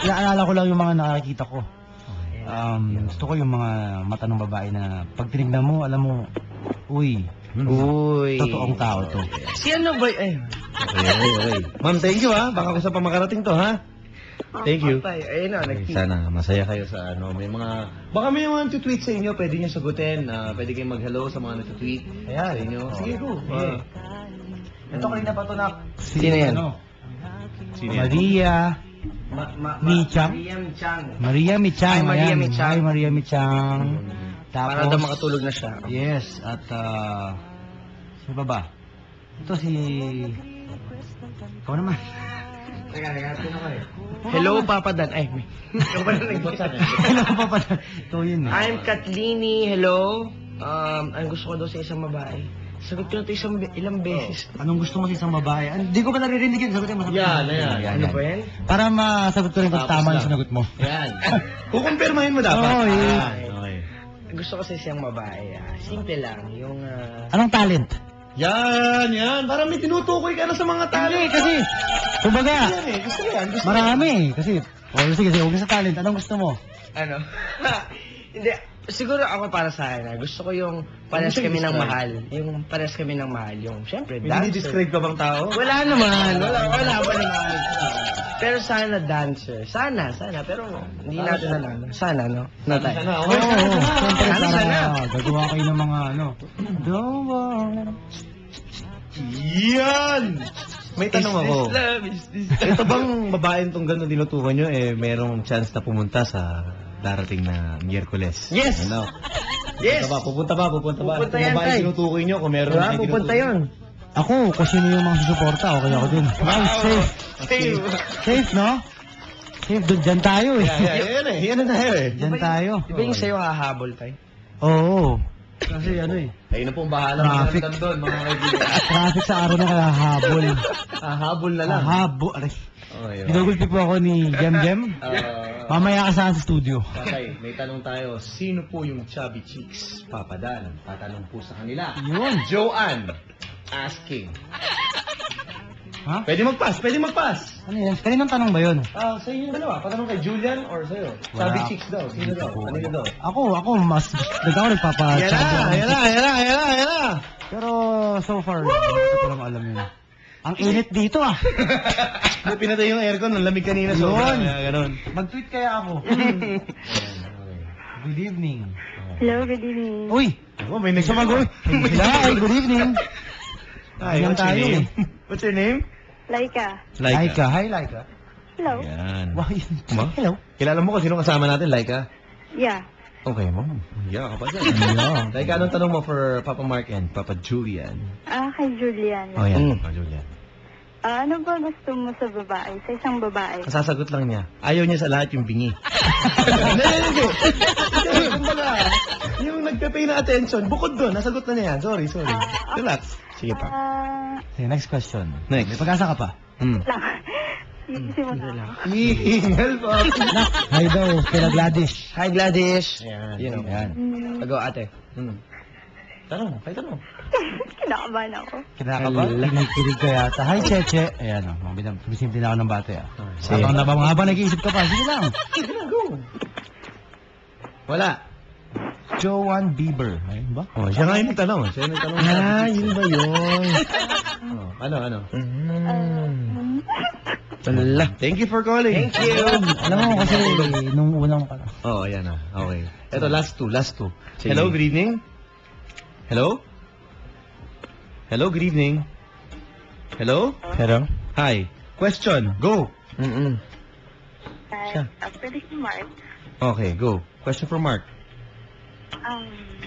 inaalala ko lang yung mga nakakita ko. Gusto ko yung mga mata ng babae na pag tinignan mo, alam mo, uy, totoong tao to. Si ano ba? Ay. Okay. Ma'am, thank you ha. Baka ko sa pamakarating to ha. Thank you. Patay. Ayun na, Sana masaya kayo sa ano. May mga... Baka may mga tweet sa inyo. Pwede nyo sagutin. Pwede kayong mag-hello sa mga nag-tweet sa inyo. Sige, go. Ito kanina pa to na. Sino yan? Sino yan? Maria. Michang? Maria Michang. Maria Michang. Hi, Maria ayan. Michang. Hi, Maria Michang. Para daw makatulog na siya. Yes, at sino ba ba? Ito si... Ikaw naman. Hello, Papa Dan. Ay, may. Ikaw ba na nag-WhatsApp? Hello pa pala. Ito yun eh. I'm Katlini. Hello. Ang gusto ko daw sa isang babae. Sagot ko na ito ilang beses. Anong gusto mo sa isang babae? Hindi ko pa naririnig yun. Sagutin mo. Yan. Ano ba yan? Para masagot ko rin kung Tapos tama na. yung sinagot mo. Yan. Kukumpirmahin mo dapat. Oo, eh. Okay. Gusto ko sa isang babae. Simple lang. Yung... Anong talent? Yan. Parang may tinutukoy ka na sa mga talo. Hindi, kasi, kumbaga, Yan eh. Gusto mo yan. marami eh. Kasi, sige, huwag sa talent. Anong gusto mo? Ano? Hindi. Siguro ako para sa akin, gusto ko yung pares Ano kami ng describe? mahal. Yung pares kami ng mahal. Yung, syempre, May dancer. describe ka bang tao? Wala naman. Wala pa naman. Pero sana dancer. Sana. Pero hindi natin alam. Sana, no? No tayo. Sana, Oo, okay. siyempre, Sana, para sana. gagawa kayo ng mga ano. Don't Yan! May tanong ako. Love is this. Ito bang babaeng tong gano'n dinutukan nyo, merong chance na pumunta sa darating na Miyerkules? Yes! Ano? Yes! Pupunta ba? Pupunta Kung yan, babaeng tay. tinutukoy nyo, kung meron Diba? kayo Pupunta tinutukoy. yun. Ako, kung sino yung mga susuporta, okay ako dun. Wow, safe. Safe, no? Safe, dyan tayo eh. Yan na tayo eh. Dyan tayo. Di ba yung sa'yo hahabol tayo? Oo. Kasi ano eh. Kayo na pong bahala Traffic. magandang doon, mga kaibigan. Traffic sa araw na kaya habol. Habol na lang. Habol. Aray. Okay, Ginugulpi po ako ni Jem Jem. Mamaya ka saan sa studio. Okay. may tanong tayo. Sino po yung chubby cheeks? Papa Dan. Tatanong po sa kanila. Yun. Joanne asking. Ha? Pwede mag-pass, pwede mag-pass. Ano yan? Kaninang tanong ba yun? Sa inyo dalawa. Patanong kay Julian or sa'yo? Chubby cheeks daw. Sino daw? Ano yun daw? Ako, mas nagpapa-chubby. Yan na. Pero so far, hindi ko lang alam yun. Ang init dito ah. May pinatay yung aircon, ang lamig kanina. Yun. Kaya ganun. Mag-tweet kaya ako. Good evening. Hello, good evening. Uy! Oh, may Sumagot. Hi, good evening. Hi, Yan what's your tayo name? What's your name? Laika. Laika. Hi, Laika. Hello. Yan. Wow, Ma? hello. Kilala mo kung sino kasama natin, Laika? Yeah. Okay, ma'am. Yeah, ka pa dyan. Yeah. Laika, anong tanong mo for Papa Mark and Papa Julian? Kay Julian. Oh, yan. Papa Julian. Ano ba gusto mo sa babae? Sa isang babae? Kasasagot lang niya. Ayaw niya sa lahat yung bingi. Hindi. Kumbaga, yung nagpe-pay na attention, bukod doon, nasagot na niya yan. Sorry. Relax. Sige pa. Okay, next question. Next. May pag-asa ka pa? Lang. Iisipan ko lang. Hihingal pa. Hi daw, kila Gladys. Hi, Gladys. Yan. You know. Yan. Go, ate. Tanong. Kinakabahan ako. Kinakabahan. Kinikilig ka yata. Hi, Cheche. Ayan o. Simple na ako ng bate ah. Sige. Habang nag-iisip ka pa. Sige lang. Wala. Joanne Bieber. Ayun ba? Oh, siya nga yung nagtanong. Yun ba yun? Ano? Wala. Thank you for calling. Thank you. Alam mo kasi nung unang pa. Oh, ayan na. Okay. Ito, last two. Hello, good evening. Hello, good evening. Hello? Hi. Question. Go. Pwede si Mark. Okay, go. Question for Mark.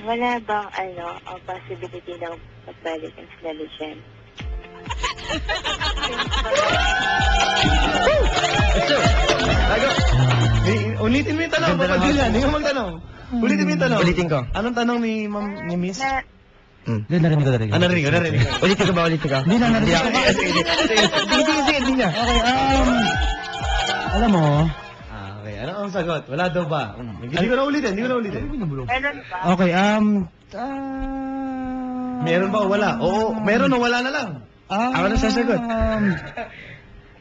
Wala bang possibility na magbalikan sila ni Jen? Ulitin mo yung tanong, Papa Julian. Hindi ka magtanong. Ulitin mo yung tanong. Ulitin ko. Anong tanong ni Ma'am, ni Miss? Hindi, narinig ko. Narinig ko. Ulitin ko ba? Hindi na, narinig ko. Sige, hindi niya. Okay, alam mo, Okay, ano ang sagot? Wala daw ba? Hindi ko na ulitin. Meron ba? okay, Meron ba o wala? Oo, meron o wala na lang. Ako na sasagot.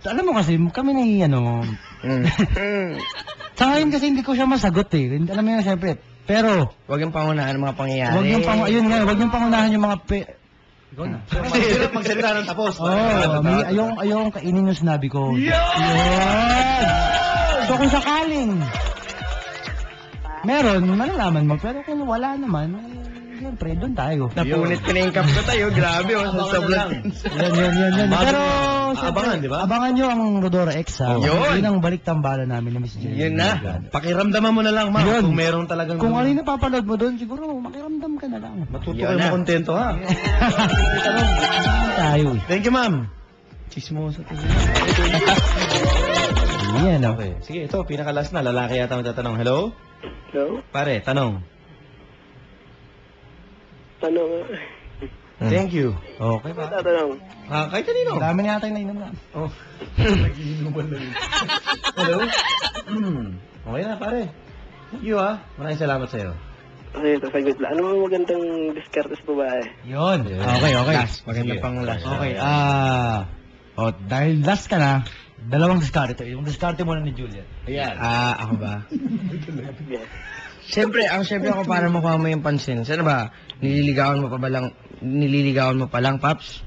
Alam mo kasi, kami sa ngayon kasi hindi ko siya masagot eh. Alam mo yun, siyempre. Pero, Huwag yung pangunahan ng mga pangyayari. wag yung pangunahan yung mga Ikaw na. Mahirap magsalita ng tapos. Ayong kainin yung sinabi ko. So kung sakaling meron, malalaman mo. Pero kung wala naman, siyempre, doon tayo. Napunit ka na yung cup ko tayo. Grabe, Abangan sa na lang. Yan. Pero, Abangan, di ba? Abangan nyo ang Rodora X, ha? Yun. Yun ang balik-tambala namin ni Miss Jenny. Yun na. Pakiramdaman mo na lang, ma'am. Yun. Kung meron talagang... Kung ano yung napapanood mo doon, siguro makiramdam ka na lang. Matuto Yun kayo na. makontento, ha? Tayo eh. Thank you, ma'am. Chismosa to. Yan, Okay. Sige, ito, pinaka-last na. Lalaki yata magtatanong. Hello? Hello? Pare, tanong. Tanong. Thank you. Okay ba? Tatanong. Kahit kanino. Dami na yata yung nainom na. Oh. Nagiinuman na rin. Hello? Okay na, pare. Thank you, ha. Maraming salamat sa'yo. Okay, saglit lang. Ano mga magandang diskarte sa babae? Yun. Okay. Last. Maganda Sige. pang last. Okay, dahil last ka na, dalawang diskarte. Yung diskarte muna ni Julian. Ayan. Ako ba? Yes. Siyempre ako para makuha mo yung pansin. Saan ba? Nililigawan mo pa lang, Paps?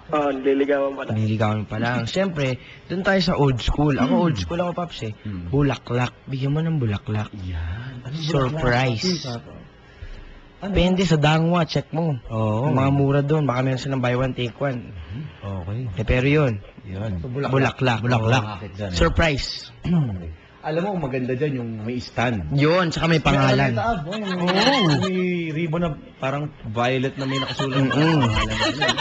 Oo, nililigawan pala. Nililigawan mo pa lang. Siyempre, doon tayo sa old school. Ako old school ako, Paps eh. Bulaklak. Bigyan mo ng bulaklak. Yan. Surprise. Depende sa dangwa, check mo. Oo. Mga mura doon, baka meron silang buy one, take one. Okay. Pero yun, Yun. bulaklak. Surprise. Alam mo, maganda dyan yung may stand. Yun, tsaka may pangalan. May ribbon na parang violet na may nakasulat.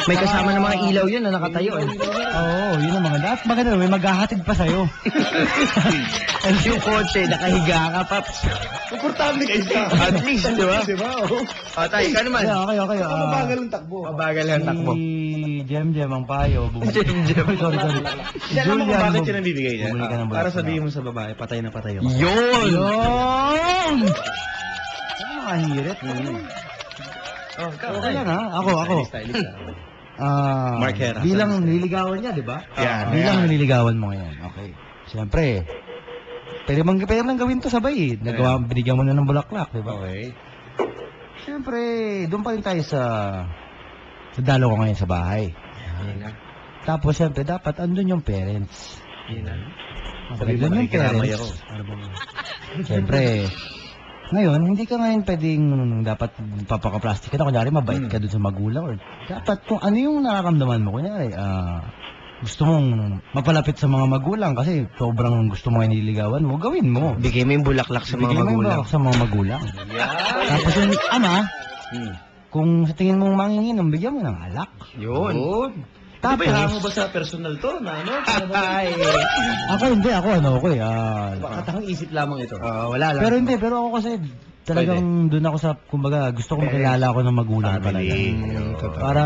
May kasama ng mga ilaw yun na nakatayo. Oo, yun ang maganda. At maganda, may maghahatid pa sa'yo. And yung kotse, nakahiga ka, Paps. Komportable kayo sa. At least, di ba? Diba? Oh. Tayo, ka naman. Okay. Mabagal ang takbo. Mabagal ang takbo. Si Jem ang payo. Sorry. Si Alam mo kung bakit bum- yun ang bibigay niya? bumili ka ng Para bulaklak. sabihin mo sa babae, patay na patay ako. Yun! Ano mga hirit? Okay lang ha? Ako. Stylist. Mark Hera. Bilang nililigawan niya, di ba? Yan. Bilang nililigawan mo yan. Okay. Siyempre, pwede man gawin to sabay eh. Binigyan mo na ng bulaklak, di ba? Okay. Siyempre, doon pa rin tayo sa dalo ko ngayon sa bahay. Tapos, siyempre, dapat andun yung parents. Sabi mo, Andun yung nakikiramay ako. Siyempre, ngayon, hindi ka ngayon pwedeng dapat papaka-plastic ka na. Kunyari, mabait ka dun sa magulang. Or dapat kung ano yung nararamdaman mo. Kunyari, gusto mong mapalapit sa mga magulang kasi sobrang gusto mo nililigawan mo, gawin mo. Bigay mo yung bulaklak sa mga Bigay mo yung magulang. bulaklak sa mga magulang. Tapos yung ama, kung sa tingin mong manginginom, bigyan mo ng alak. Yun. Tapos, Hango ba sa personal to? Na ano? Ay. ako Katahang isip lamang ito. Wala lang. pero ako kasi talagang doon ako sa, kumbaga, gusto ko makilala ako ng magulang talaga. Para,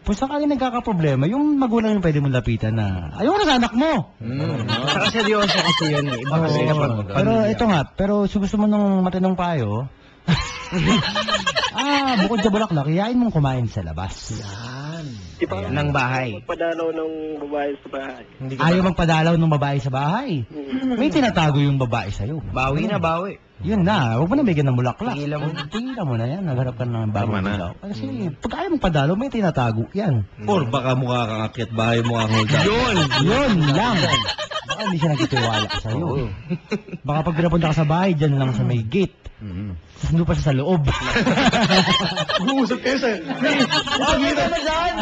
kung sakali nagkakaproblema, yung magulang yung pwede mong lapitan na, ayoko na sa anak mo. Saka seryoso kasi yun eh. Iba kasi Oo. kapag Pero ito nga, pero gusto mo nung matinong payo, bukod sa bulaklak, iyain mong kumain sa labas. Di ba? ng bahay. Padalaw ng babae sa bahay. Ayaw magpadalaw ng babae sa bahay. May tinatago yung babae sa'yo. Bawi na, bawi. Yun na, huwag mo na bigyan ng bulaklak. Tigilan mo. Tigilan mo na yan, nagharap ka ng bagong Tama na. dilaw. Kasi pag ayaw mong padalaw, may tinatago. Yan. Or baka mukha kang akyat bahay mo ang hold up. Yun lang. Baka hindi siya nagtitiwala ka sa'yo. Baka pag pinapunta ka sa bahay, dyan lang sa may gate. Tapos pa siya sa loob. Uusap kayo sa... Pakita na dyan!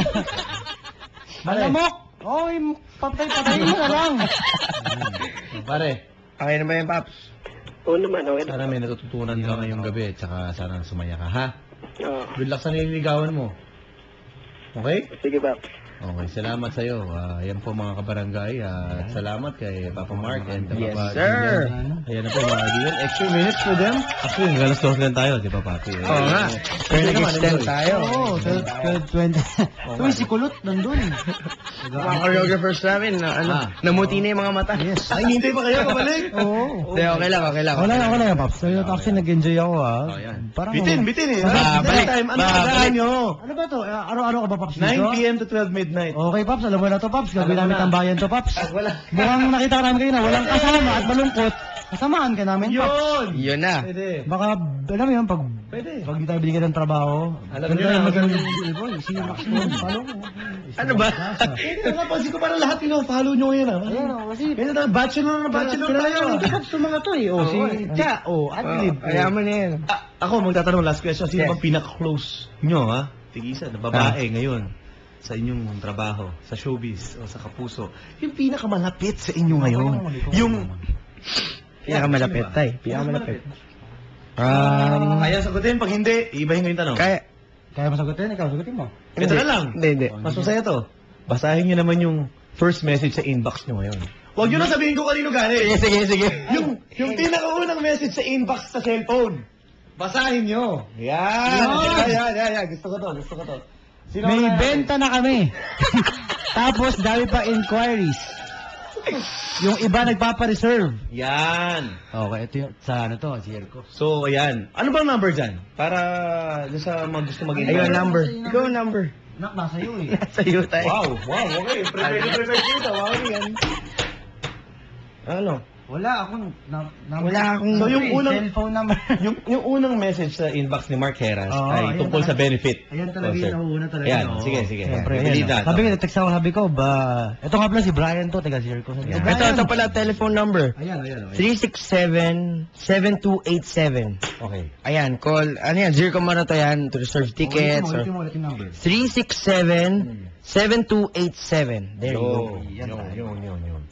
Malamok! Oy, patay-patayin mo na lang. Pare, Okay na ba yan, Paps? Oo naman, okay na. sana may natututunan ka ngayong gabi at saka sana sumaya ka, ha? Oo. Good luck sa nililigawan mo. Okay? Sige, Paps. Okay, salamat sa'yo. Yan po mga kabarangay. At salamat kay Papa Mark and Yes, Papa sir. Julian. Ayan na po mga kaibigan. Extra minutes for them. Actually, hanggang alas 12 lang tayo, di ba, Papi? Oo nga. Pero nag-extend tayo. Oo, 12:20. Uy, si Kulot, nandun. Mga choreographers namin, namuti na yung mga mata. Yes. Ay, hintay pa kayo, kabalik. Oo. Hindi, okay lang. Wala yan, Paps. So, actually, nag-enjoy ako, Oh, yan. Parang, Bitin eh. Balik. Time. Ano Balik. asahan nyo? Ano ba to? Araw-araw ka ba, Paps? 9 p.m. to 12 midnight. Okay, Paps. Alam mo na to, Paps. Gagawin Alam namin na. tambayan to, Paps. Wala. Mukhang nakita ka namin kayo na walang kasama at malungkot. Kasamaan ka namin, Paps. Yun! Yun na. Pwede. Baka, alam mo yun, pag hindi tayo binigyan ng trabaho, Alam ganun niyo na, magandang boy, si Max mo, follow mo. Ano ba? Napansin ko parang lahat follow nyo ngayon, ha? Ayan o, kasi, Ganyan na, bachelor tayo. hindi Paps yung mga to eh. O, si Tia, o, Adlib. Kaya mo na yan. Ako, magtatanong last question. Sino Yes. bang pinaka-close nyo, ha? Tigisa, na babae ngayon sa inyong trabaho, sa showbiz o sa kapuso. Yung pinakamalapit sa inyo ngayon. Yung... Pinakamalapit, tay. Pinakamalapit. Kaya sagutin, pag hindi, ibahin ko yung tanong. Kaya mo sagutin, ikaw sagutin mo. Ito na lang. Hindi. Mas masaya to. Basahin nyo naman yung first message sa inbox nyo ngayon. Huwag nyo na sabihin ko kanino galing. Sige. Yung pinakaunang message sa inbox sa cellphone. Basahin nyo. Yan. Gusto ko to. Sino May na- benta na kami. Tapos, dami pa inquiries. Yung iba nagpapa-reserve. Yan. Okay, ito yung, sa ano to, si Erko. So, ayan. Ano bang number dyan? Para dun sa mga gusto mag-inquire. Ayun, number. Ikaw number. Nak, nasa iyo eh. Sa'yo, tay. Wow, okay. Prepare dito. Wow, yan. Ano? Wala akong, Wala akong- So, yung unang- cellphone number. Yung unang message sa inbox ni Mark Heras Oo, ay ayan tungkol sa talaga. benefit. Ayan talaga concert. yung nauna talaga. Ayan, Oo. sige. Siyempre, I believe ayan. that. Sabi ko, text ako, sabi ko, ito nga pala si Brian to, taga si Erko. Sabi ko, Ayan. Brian. Ito pala telephone number. Ayan. 367-7287. Okay. Ayan, call. Ano yan? Zircon mo na to yan to reserve tickets. Ulit mo yung number. 367-7287. There you go. Yun.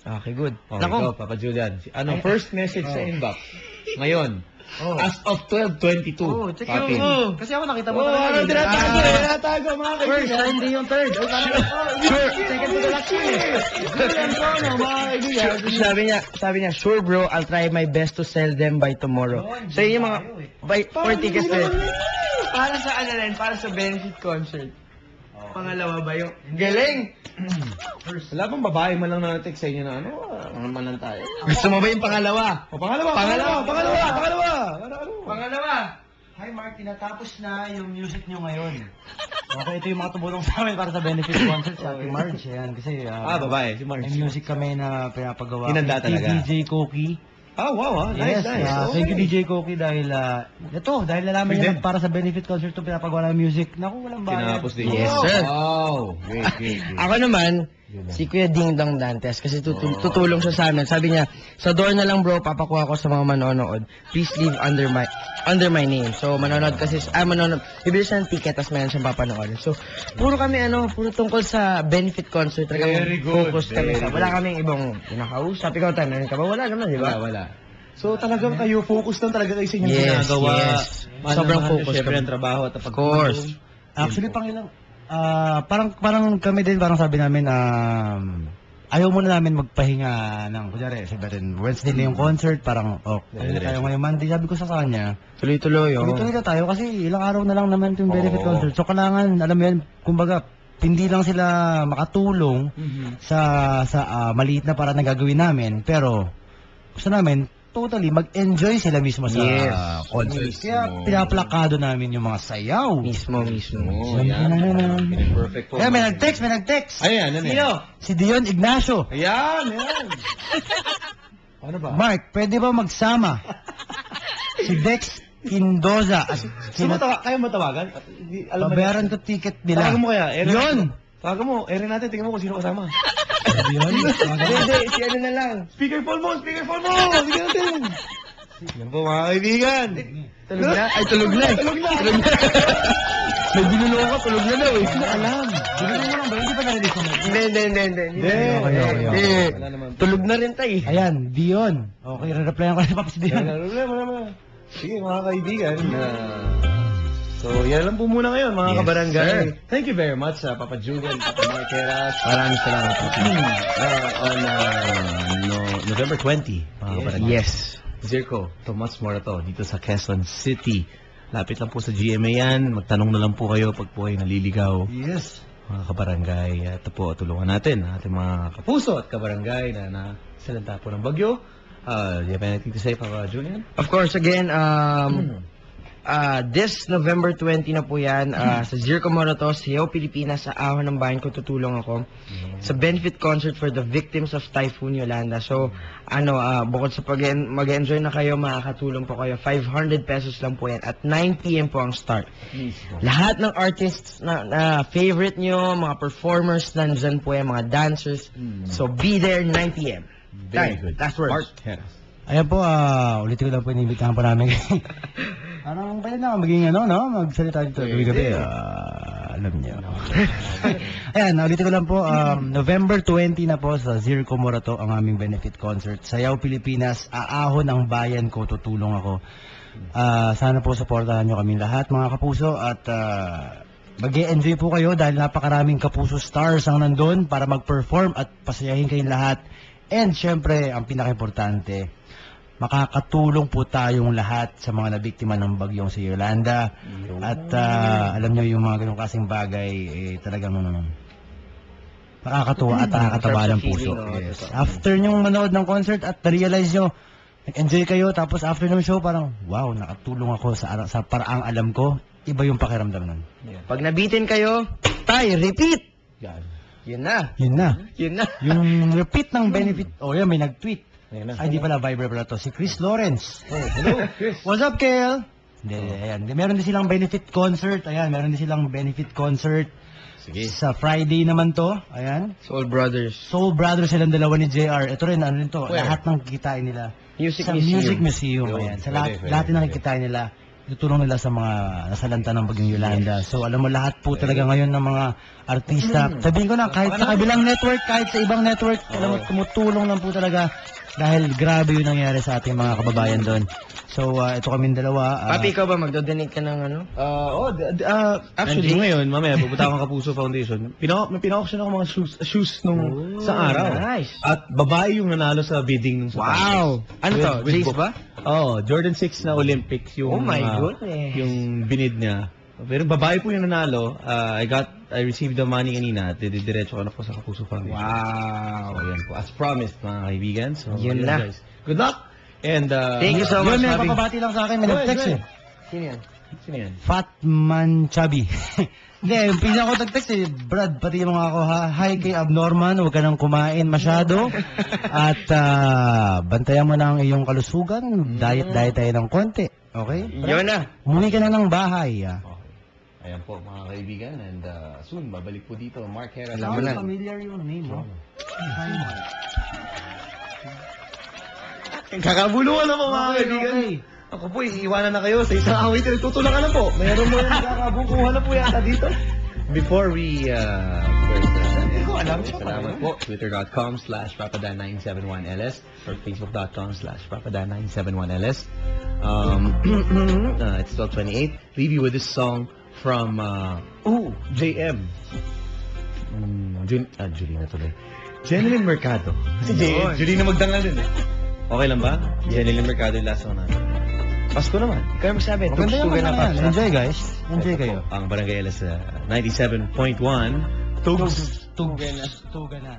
Okay, good. Okay, go, Papa Julian. Ano, first message sa inbox. Ngayon. As of 12:22. Oh, check Papi. mo. Kasi ako nakita mo Oh, talaga. ano tinatago mga First, kaibigan. hindi yung third. Ay, parang, Sure. second to the last yun eh. Julian Bono, mga kaibigan. Sabi niya, sure bro, I'll try my best to sell them by tomorrow. So yun yung mga, by 4 tickets na yun. Para sa ano rin, para sa benefit concert. Pangalawa ba yung... Galing! Wala bang babae man lang na text sa inyo na ano man lang tayo. Gusto mo ba yung pangalawa? O, pangalawa. Pangalawa! Hi Mark, tinatapos na yung music nyo ngayon. Okay, ito yung mga tumulong sa amin para sa benefit concert sa Ate Marge. Ayan, kasi Babae, si Marge. may music kami na pinapagawa. Hinanda kay talaga. DJ Cookie. Wow, Yes, nice. thank you DJ Cookie dahil dahil nalaman niya na para sa benefit concert to pinapagawa ng music. Naku, walang bayan. Tinapos din. Yes, sir. Wow, great. Ako naman, si Kuya Ding Dong Dantes kasi tutulong siya sa amin. Sabi niya, sa door na lang bro, papakuha ko sa mga manonood. Please leave under my name. So manonood kasi, bibili siya ng ticket tapos meron siyang papanood. So puro kami puro tungkol sa benefit concert. Very good, Focus kami very sa, wala kaming ibang pinakausap. Ikaw tayo, meron ka ba? Wala naman, di ba? Wala. So talagang kayo, focus lang talaga kayo sa inyong Yes, ginagawa. yes. Sobrang focus Siyempre kami. ang trabaho at Of course. Actually, parang kami din, parang sabi namin, ayaw muna namin magpahinga ng, kunyari, sabi natin, Wednesday na yung concert, parang, pahinga tayo ngayong Monday. Sabi ko sa kanya, Tuloy-tuloy, tuloy na tayo kasi ilang araw na lang naman yung benefit concert. So, kailangan, alam mo yan, kumbaga, hindi lang sila makatulong sa maliit na para na gagawin namin, pero gusto namin, totally, mag-enjoy sila mismo sa Yes. concert. Kaya pinaplakado namin yung mga sayaw. Mismo. Perfect po. Kaya may nag-text. Ayan, ano Sino? Si Dion Ignacio. Ayan. Ano ba? Mark, pwede ba magsama? Si Dex Quindoza. Kayo matawagan? Alam mo Babayaran ko ticket nila. Tawagan mo kaya. Yun! Tawagan mo. Ere natin. Tingnan mo kung sino kasama. Yun. Hindi, si ano na lang. Speakerphone mo. Sige natin. Yan po mga kaibigan. Tulog na? Ay, tulog na. Tulog na. May binulong ka, tulog na daw eh. Hindi alam. Binigyan mo lang ba? Hindi pa narinig ko. Hindi. Okay. Wala naman. Tulog na rin tayo. Ayan, Dion. Okay, re-replyan ko na pa si Dion. Wala. Sige mga kaibigan. So, yan lang po muna ngayon mga Yes, kabarangay. sir. Thank you very much Papa Julian, Papa Marqueras. Maraming salamat. On November 20, mga kabarangay. Yes. Zirko, Tomas Morato, dito sa Quezon City. Lapit lang po sa GMA yan. Magtanong na lang po kayo pag po ay naliligaw. Yes. Mga kabarangay, ito po, tulungan natin ang ating mga kapuso at kabarangay na nasalanta po ng bagyo. Do you have anything to say, Papa Julian? Of course, again, this November 20 na po yan, sa Zirco Morato, Sayaw Pilipinas, sa Ahon ng Bayan ko tutulong ako sa benefit concert for the victims of Typhoon Yolanda. So, bukod sa mag-enjoy na kayo, makakatulong po kayo. 500 pesos lang po yan. At 9 p.m. po ang start. Lahat ng artists na favorite nyo, mga performers, nandyan po yan, mga dancers. So, be there 9 p.m. Very good. Last words. Mark Heras. Ayan po, ulitin ko lang po, inimbitahan po namin. Parang pwede na maging magsalita dito gabi-gabi. Alam niyo. Ayan, ulitin ko lang po, November 20 na po sa Zirco Morato ang aming benefit concert. Sayaw Pilipinas, aahon ang bayan ko, tutulong ako. Sana po supportahan nyo kami lahat mga kapuso at mag-e-enjoy po kayo dahil napakaraming kapuso stars ang nandun para mag-perform at pasayahin kayong lahat. And syempre, ang pinaka-importante, makakatulong po tayong lahat sa mga nabiktima ng bagyong si Yolanda. At alam nyo yung mga ganong kasing bagay, talagang nakakatuwa at nakakataba ng puso. Yes. After nyong manood ng concert at na-realize nyo, nag-enjoy kayo, tapos after ng show, parang, wow, nakatulong ako sa paraang alam ko, iba yung pakiramdam nun. Pag nabitin kayo, repeat! Yan. Yun na. Yun na. Yun na. Yung repeat ng benefit, yan, may nag-tweet. Ayan na. Ay, di pala, Viber pala to. Si Chris Lawrence. Hello, Chris. What's up, Kel? Ayan. Meron din silang benefit concert. Ayan, meron din silang benefit concert. Sige. Sa Friday naman to. Ayan. Soul Brothers. Soul Brothers silang dalawa ni JR. Ito rin, ano rin to. Where? Lahat ng kikitain nila. Music Sa Museum. Music Museum. Yun, Ayan. Sa pwede, lahat pwede. ng kikitain nila, tutulong nila sa mga nasalanta ng bagyong Yolanda. So, alam mo, lahat po talaga ngayon ng mga artista. Sabihin ko na, kahit sa kabilang network, kahit sa ibang network, alam mo, tumutulong lang po talaga dahil grabe yung nangyari sa ating mga kababayan doon. So, ito kaming dalawa. Papi, ikaw ba magdo-donate ka ng ano? Actually, Angie? ngayon, mamaya, pupunta ako ng Kapuso Foundation. Pina-auction ako mga shoes nung sa araw. Nice. At babae yung nanalo sa bidding nung sa Wow! Ano to? With Jace book. ba? Oh, Jordan 6 na Olympics yung Oh my goodness. yung binid niya. Pero babae po yung nanalo. I received the money kanina. Didiretso ko na po sa Kapuso Foundation. Wow. So, yan po. As promised, mga kaibigan. So, Yun yun, na. guys. Good luck! And, Thank you so much, Yun, may Javi. papabati lang sa akin. May Go nag-text ahead. Sino yan? Sino yan? Fatman Chubby. Hindi, yung pina ko nag-text Brad, pati mo nga ako, hi kay Abnorman, huwag ka nang kumain masyado. At bantayan mo lang iyong kalusugan, diet tayo ng konti. Okay? Yun na. Umuwi ka na ng bahay. Okay. Ayan po, mga kaibigan. And soon, babalik po dito. Mark Heras. Alam mo na. Familiar yung name, no? Kakabuluhan na po, mga kaibigan. Ako po, iiwanan na kayo sa isang away. Tutulak ka na po. Mayroon mo yung kakabukuhan na po yata dito. Before we salamat po. Twitter.com/papadan971ls or Facebook.com/papadan971ls. It's 12:28. Leave you with this song from JM. Julina tuloy. Jeneline Mercado. Kasi Julina magdangal din eh. Okay lang ba? Jeneline Mercado yung last song natin. Pasko naman. Ikaw magsabi. Maganda yung Tugtugan na mga pa. yan. Enjoy, guys. Enjoy Ito kayo. po, ang Barangay LS 97.1. Tugs. Tugan na.